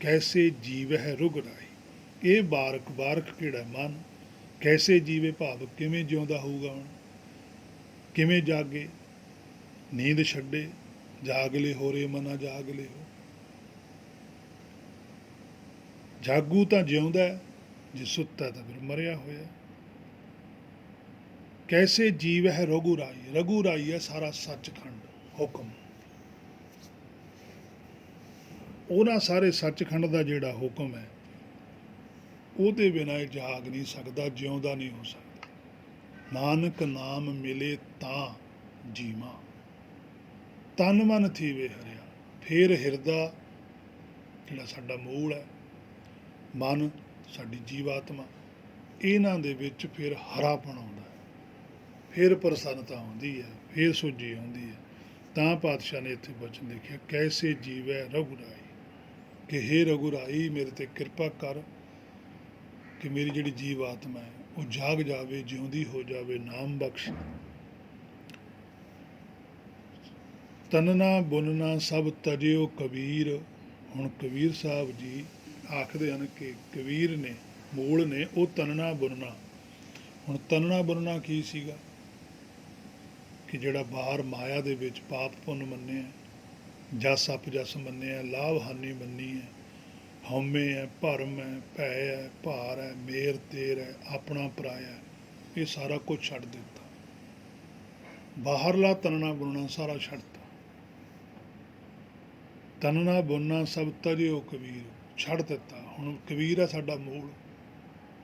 ਕੈਸੇ ਜੀਵ ਹੈ ਰੁਗਰਾਈ। ਇਹ ਬਾਰਕ, ਬਾਰਕ ਕਿਹੜਾ? ਮਨ। ਕੈਸੇ ਜੀਵੇ ਭਾਵ ਕਿਵੇਂ ਜਿਉਂਦਾ ਹੋਊਗਾ, ਹੁਣ ਕਿਵੇਂ ਜਾਗੇ, ਨੀਂਦ ਛੱਡੇ, ਜਾਗ ਲੈ ਹੋ ਰੇ ਮਨਾ ਜਾਗ ਲੈ ਹੋ। ਜਾਗੂ ਤਾਂ ਜਿਉਂਦਾ ਹੈ, ਜੇ ਸੁੱਤਾ ਤਾਂ ਫਿਰ ਮਰਿਆ ਹੋਇਆ। ਕੈਸੇ ਜੀਵ ਹੈ ਰਘੁਰਾਈ, ਰਘੁਰਾਈ ਹੈ ਸਾਰਾ ਸੱਚਖੰਡ ਹੁਕਮ। ਉਹਨਾਂ ਸਾਰੇ ਸੱਚਖੰਡ ਦਾ ਜਿਹੜਾ ਹੁਕਮ ਹੈ, ਉਹਦੇ ਬਿਨਾਂ ਇਹ ਜਾਗ ਨਹੀਂ ਸਕਦਾ, ਜਿਉਂਦਾ ਨਹੀਂ ਹੋ ਸਕਦਾ। ਨਾਨਕ ਨਾਮ ਮਿਲੇ ਤਾਂ ਜੀਵਾਂ, ਤਨ ਮਨ ਥੀਵੇ ਹਰਿਆ। ਫਿਰ ਹਿਰਦਾ ਜਿਹੜਾ ਸਾਡਾ ਮੂਲ ਹੈ, ਮਨ ਸਾਡੀ ਜੀਵਾਤਮਾ, ਇਹਨਾਂ ਦੇ ਵਿੱਚ ਫਿਰ ਹਰਾਪਣ ਆਉਂਦਾ ਹੈ, ਫਿਰ ਪ੍ਰਸੰਨਤਾ ਆਉਂਦੀ ਹੈ, ਫਿਰ ਸੋਝੀ ਆਉਂਦੀ ਹੈ। ਤਾਂ ਪਾਤਸ਼ਾਹ ਨੇ ਇੱਥੇ ਬਚਨ ਲਿਖਿਆ, ਕੈਸੇ ਜੀਵੈ ਰਘੁਰਾਈ, ਕਿ ਹੇ ਰਘੁਰਾਈ ਮੇਰੇ ਤੇ ਕਿਰਪਾ ਕਰ ਕਿ ਮੇਰੀ ਜਿਹੜੀ ਜੀਵ ਆਤਮਾ ਹੈ ਉਹ ਜਾਗ ਜਾਵੇ, ਜਿਉਂਦੀ ਹੋ ਜਾਵੇ, ਨਾਮ ਬਖਸ਼। ਤਨਨਾ ਬੁਨਨਾ ਸਭ ਤਜਿਓ ਕਬੀਰ। ਹੁਣ ਕਬੀਰ ਸਾਹਿਬ ਜੀ ਆਖਦੇ ਹਨ ਕਿ ਕਬੀਰ ਨੇ, ਮੂਲ ਨੇ, ਉਹ ਤਨਨਾ ਬੁਨਨਾ। ਹੁਣ ਤਨਨਾ ਬੁਨਨਾ ਕੀ ਸੀਗਾ? ਕਿ ਜਿਹੜਾ ਬਾਹਰ ਮਾਇਆ ਦੇ ਵਿੱਚ ਪਾਪ ਪੁੰਨ ਮੰਨਿਆ, ਜਸ ਅਪਜਸ ਮੰਨਿਆ, ਲਾਭ ਹਾਨੀ ਮੰਨੀ ਹੈ, ਹਉਮੈ ਹੈ, ਭਰਮ ਹੈ, ਭੈ ਹੈ, ਭਾਰ ਹੈ, ਮੇਰ ਤੇਰ ਹੈ, ਆਪਣਾ ਪਰਾਇਆ, ਇਹ ਸਾਰਾ ਕੁਝ ਛੱਡ ਦਿੱਤਾ। ਬਾਹਰਲਾ ਤਨਣਾ ਬੁਣਨਾ ਸਾਰਾ ਛੱਡਤਾ। ਤਨਣਾ ਬੁਣਨਾ ਸਭ ਤਜਿਓ ਕਬੀਰ, ਛੱਡ ਦਿੱਤਾ। ਹੁਣ ਕਬੀਰ ਹੈ ਸਾਡਾ ਮੂਲ।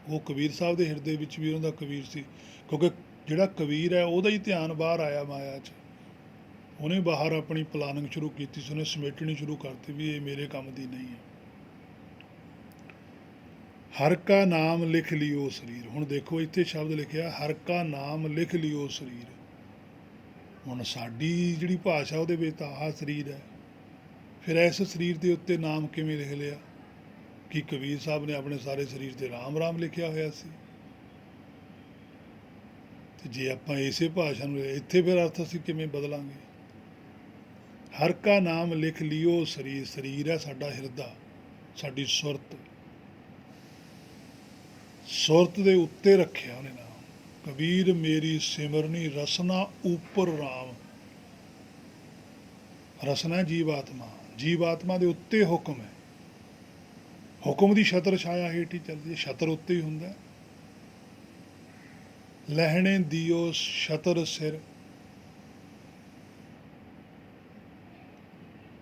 ਉਹ ਕਬੀਰ ਸਾਹਿਬ ਦੇ ਹਿਰਦੇ ਵਿੱਚ ਵੀ ਉਹਦਾ ਕਬੀਰ ਸੀ, ਕਿਉਂਕਿ ਜਿਹੜਾ ਕਬੀਰ ਹੈ ਉਹਦਾ ਹੀ ਧਿਆਨ ਬਾਹਰ ਆਇਆ ਮਾਇਆ 'ਚ। ਉਹਨੇ ਬਾਹਰ ਆਪਣੀ ਪਲਾਨਿੰਗ ਸ਼ੁਰੂ ਕੀਤੀ ਸੀ, ਉਹਨੇ ਸਮੇਟਣੀ ਸ਼ੁਰੂ ਕਰਤੀ ਵੀ ਇਹ ਮੇਰੇ ਕੰਮ ਦੀ ਨਹੀਂ ਹੈ। ਹਰ ਕਾ ਨਾਮ ਲਿਖ ਲਿਓ ਸਰੀਰ। ਹੁਣ ਦੇਖੋ ਇੱਥੇ ਸ਼ਬਦ ਲਿਖਿਆ, ਹਰ ਕਾ ਨਾਮ ਲਿਖ ਲਿਓ ਸਰੀਰ। ਹੁਣ ਸਾਡੀ ਜਿਹੜੀ ਭਾਸ਼ਾ ਉਹਦੇ ਵਿੱਚ ਤਾਂ ਆਹ ਸਰੀਰ ਹੈ, ਫਿਰ ਇਸ ਸਰੀਰ ਦੇ ਉੱਤੇ ਨਾਮ ਕਿਵੇਂ ਲਿਖ ਲਿਆ? ਕਿ ਕਬੀਰ ਸਾਹਿਬ ਨੇ ਆਪਣੇ ਸਾਰੇ ਸਰੀਰ ਤੇ ਰਾਮ ਰਾਮ ਲਿਖਿਆ ਹੋਇਆ ਸੀ? ਤੇ ਜੇ ਆਪਾਂ ਇਸੇ ਭਾਸ਼ਾ ਨੂੰ ਇੱਥੇ ਫਿਰ ਅਰਥ ਅਸੀਂ ਕਿਵੇਂ ਬਦਲਾਂਗੇ? ਹਰ ਕਾ ਨਾਮ ਲਿਖ ਲਿਓ ਸਰੀਰ। ਸਰੀਰ ਹੈ ਸਾਡਾ ਹਿਰਦਾ, ਸਾਡੀ ਸੁਰਤ। ਸੁਰਤ ਦੇ ਉੱਤੇ ਰੱਖਿਆ ਉਹਨੇ ਨਾਮ। ਕਬੀਰ ਮੇਰੀ ਸਿਮਰਨੀ ਰਸਨਾ ਉੱਪਰ ਰਾਮ। ਰਸਨਾ ਜੀਵਾਤਮਾ, ਜੀਵਾਤਮਾ ਦੇ ਉੱਤੇ ਹੁਕਮ ਹੈ। ਹੁਕਮ ਦੀ ਛਤਰ ਛਾਇਆ ਹੇਠ ਹੀ ਚੱਲਦੀ ਹੈ, ਛਤਰ ਉੱਤੇ ਹੀ ਹੁੰਦਾ। ਲਹਿਣੇ ਦਿਓ ਛਤਰ ਸਿਰ।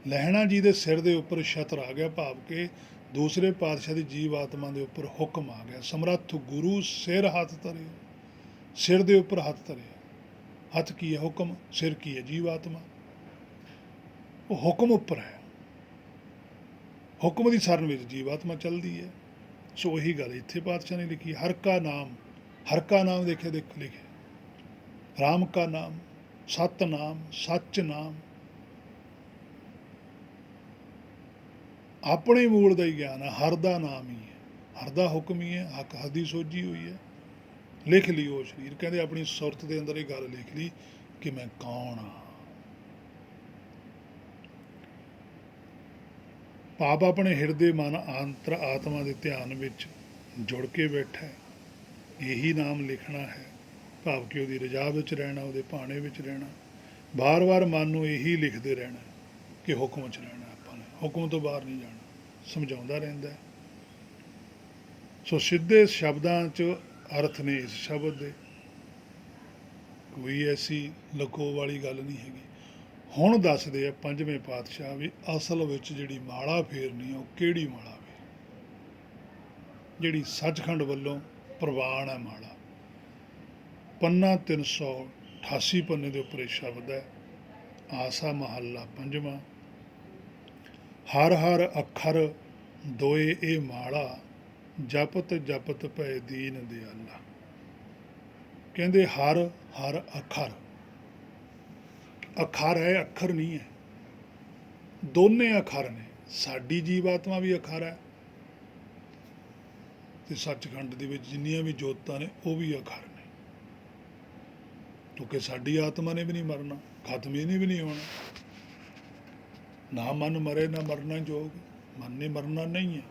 ਲਹਿਣਾ ਜੀ ਦੇ ਸਿਰ ਦੇ ਉੱਪਰ ਛਤਰ ਆ ਗਿਆ, ਭਾਵ ਕਿ ਦੂਸਰੇ ਪਾਤਸ਼ਾਹ ਦੀ ਜੀਵ ਆਤਮਾ ਦੇ ਉੱਪਰ ਹੁਕਮ ਆ ਗਿਆ। ਸਮਰੱਥ ਗੁਰੂ ਸਿਰ ਹੱਥ ਧਰੇ, ਸਿਰ ਦੇ ਉੱਪਰ ਹੱਥ ਧਰਿਆ। ਹੱਥ ਕੀ ਹੈ? ਹੁਕਮ। ਸਿਰ ਕੀ ਹੈ? ਜੀਵ ਆਤਮਾ। ਉਹ ਹੁਕਮ ਉੱਪਰ ਹੈ, ਹੁਕਮ ਦੀ ਸਰਨ ਵਿੱਚ ਜੀਵ ਆਤਮਾ ਚੱਲਦੀ ਹੈ। ਸੋ ਉਹੀ ਗੱਲ ਇੱਥੇ ਪਾਤਸ਼ਾਹ ਨੇ ਲਿਖੀ, ਹਰ ਕਾ ਨਾਮ। ਹਰ ਕਾ ਨਾਮ ਦੇਖਿਆ ਰਾਮ ਕਾ ਨਾਮ, ਸਤ ਨਾਮ, ਸੱਚ ਨਾਮ। ਆਪਣੇ ਮੂਲ ਦਾ ਹੀ ਗਿਆਨ ਹੈ, ਹਰ ਦਾ ਨਾਮ ਹੀ ਹੈ, ਹਰ ਦਾ ਹੁਕਮ ਹੀ ਹੈ, ਹੱਕ ਹਦੀ ਸੋਝੀ ਹੋਈ ਹੈ। ਲਿਖ ਲਈ ਉਹ ਸਰੀਰ। ਕਹਿੰਦੇ ਆਪਣੀ ਸੁਰਤ ਦੇ ਅੰਦਰ ਇਹ ਗੱਲ ਲਿਖ ਲਈ ਕਿ ਮੈਂ ਕੌਣ ਹਾਂ। ਪਾਪ ਆਪਣੇ ਹਿਰਦੇ ਮਨ ਅੰਤਰ ਆਤਮਾ ਦੇ ਧਿਆਨ ਵਿੱਚ ਜੁੜ ਕੇ ਬੈਠਾ ਹੈ। ਇਹੀ ਨਾਮ ਲਿਖਣਾ ਹੈ, ਭਾਵ ਕਿ ਉਹਦੀ ਰਜਾ ਵਿੱਚ ਰਹਿਣਾ, ਉਹਦੇ ਭਾਣੇ ਵਿੱਚ ਰਹਿਣਾ। ਵਾਰ-ਵਾਰ ਮਨ ਨੂੰ ਇਹੀ ਲਿਖਦੇ ਰਹਿਣਾ ਕਿ ਹੁਕਮ 'ਚ ਰਹਿਣਾ ਆਪਾਂ ਨੇ, ਹੁਕਮ ਤੋਂ ਬਾਹਰ ਨਹੀਂ ਜਾਣਾ। ਸਮਝਾਉਂਦਾ ਰਹਿੰਦਾ। ਸੋ ਸਿੱਧੇ ਸ਼ਬਦਾਂ 'ਚ ਅਰਥ ਨੇ ਇਸ ਸ਼ਬਦ ਦੇ, ਕੋਈ ਐਸੀ ਲਕੋ ਵਾਲੀ ਗੱਲ ਨਹੀਂ ਹੈਗੀ। ਹੁਣ ਦੱਸਦੇ ਆ ਪੰਜਵੇਂ ਪਾਤਸ਼ਾਹ ਵੀ ਅਸਲ ਵਿੱਚ ਜਿਹੜੀ ਮਾਲਾ ਫੇਰਨੀ ਉਹ ਕਿਹੜੀ ਮਾਲਾ ਵੇ, ਜਿਹੜੀ ਸੱਚਖੰਡ ਵੱਲੋਂ ਪ੍ਰਵਾਨ ਹੈ ਮਾਲਾ। ਪੰਨਾ 388 ਪੰਨੇ ਦੇ ਉੱਪਰ ਇਹ ਸ਼ਬਦ ਹੈ। ਆਸਾ ਮਹੱਲਾ ਪੰਜਵਾਂ। ਹਰ ਹਰ ਅੱਖਰ ਦੋਏ ਇਹ ਮਾਲਾ, ਜਪਤ ਜਪਤ ਭੈ ਦੀਨ ਦਿਆਲਾ। ਕਹਿੰਦੇ ਹਰ ਹਰ ਅੱਖਰ, ਅੱਖਰ ਹੈ, ਅੱਖਰ ਨਹੀਂ ਹੈ, ਦੋਨੇ ਅੱਖਰ ਨੇ। ਸਾਡੀ ਜੀਵਾਤਮਾ ਵੀ ਅੱਖਰ ਹੈ ਤੇ ਸੱਚਖੰਡ ਦੇ ਵਿੱਚ ਜਿੰਨੀਆਂ ਵੀ ਜੋਤਾਂ ਨੇ ਉਹ ਵੀ ਅੱਖਰ ਨੇ, ਕਿਉਂਕਿ ਸਾਡੀ ਆਤਮਾ ਨੇ ਵੀ ਨਹੀਂ ਮਰਨਾ, ਖਤਮ ਇਹਨੇ ਵੀ ਨਹੀਂ ਹੋਣਾ। ਨਾ ਮਨ ਮਰੇ ਨਾ ਮਰਨਾ ਜੋਗ, ਮਨ ਨੇ ਮਰਨਾ ਨਹੀਂ ਹੈ।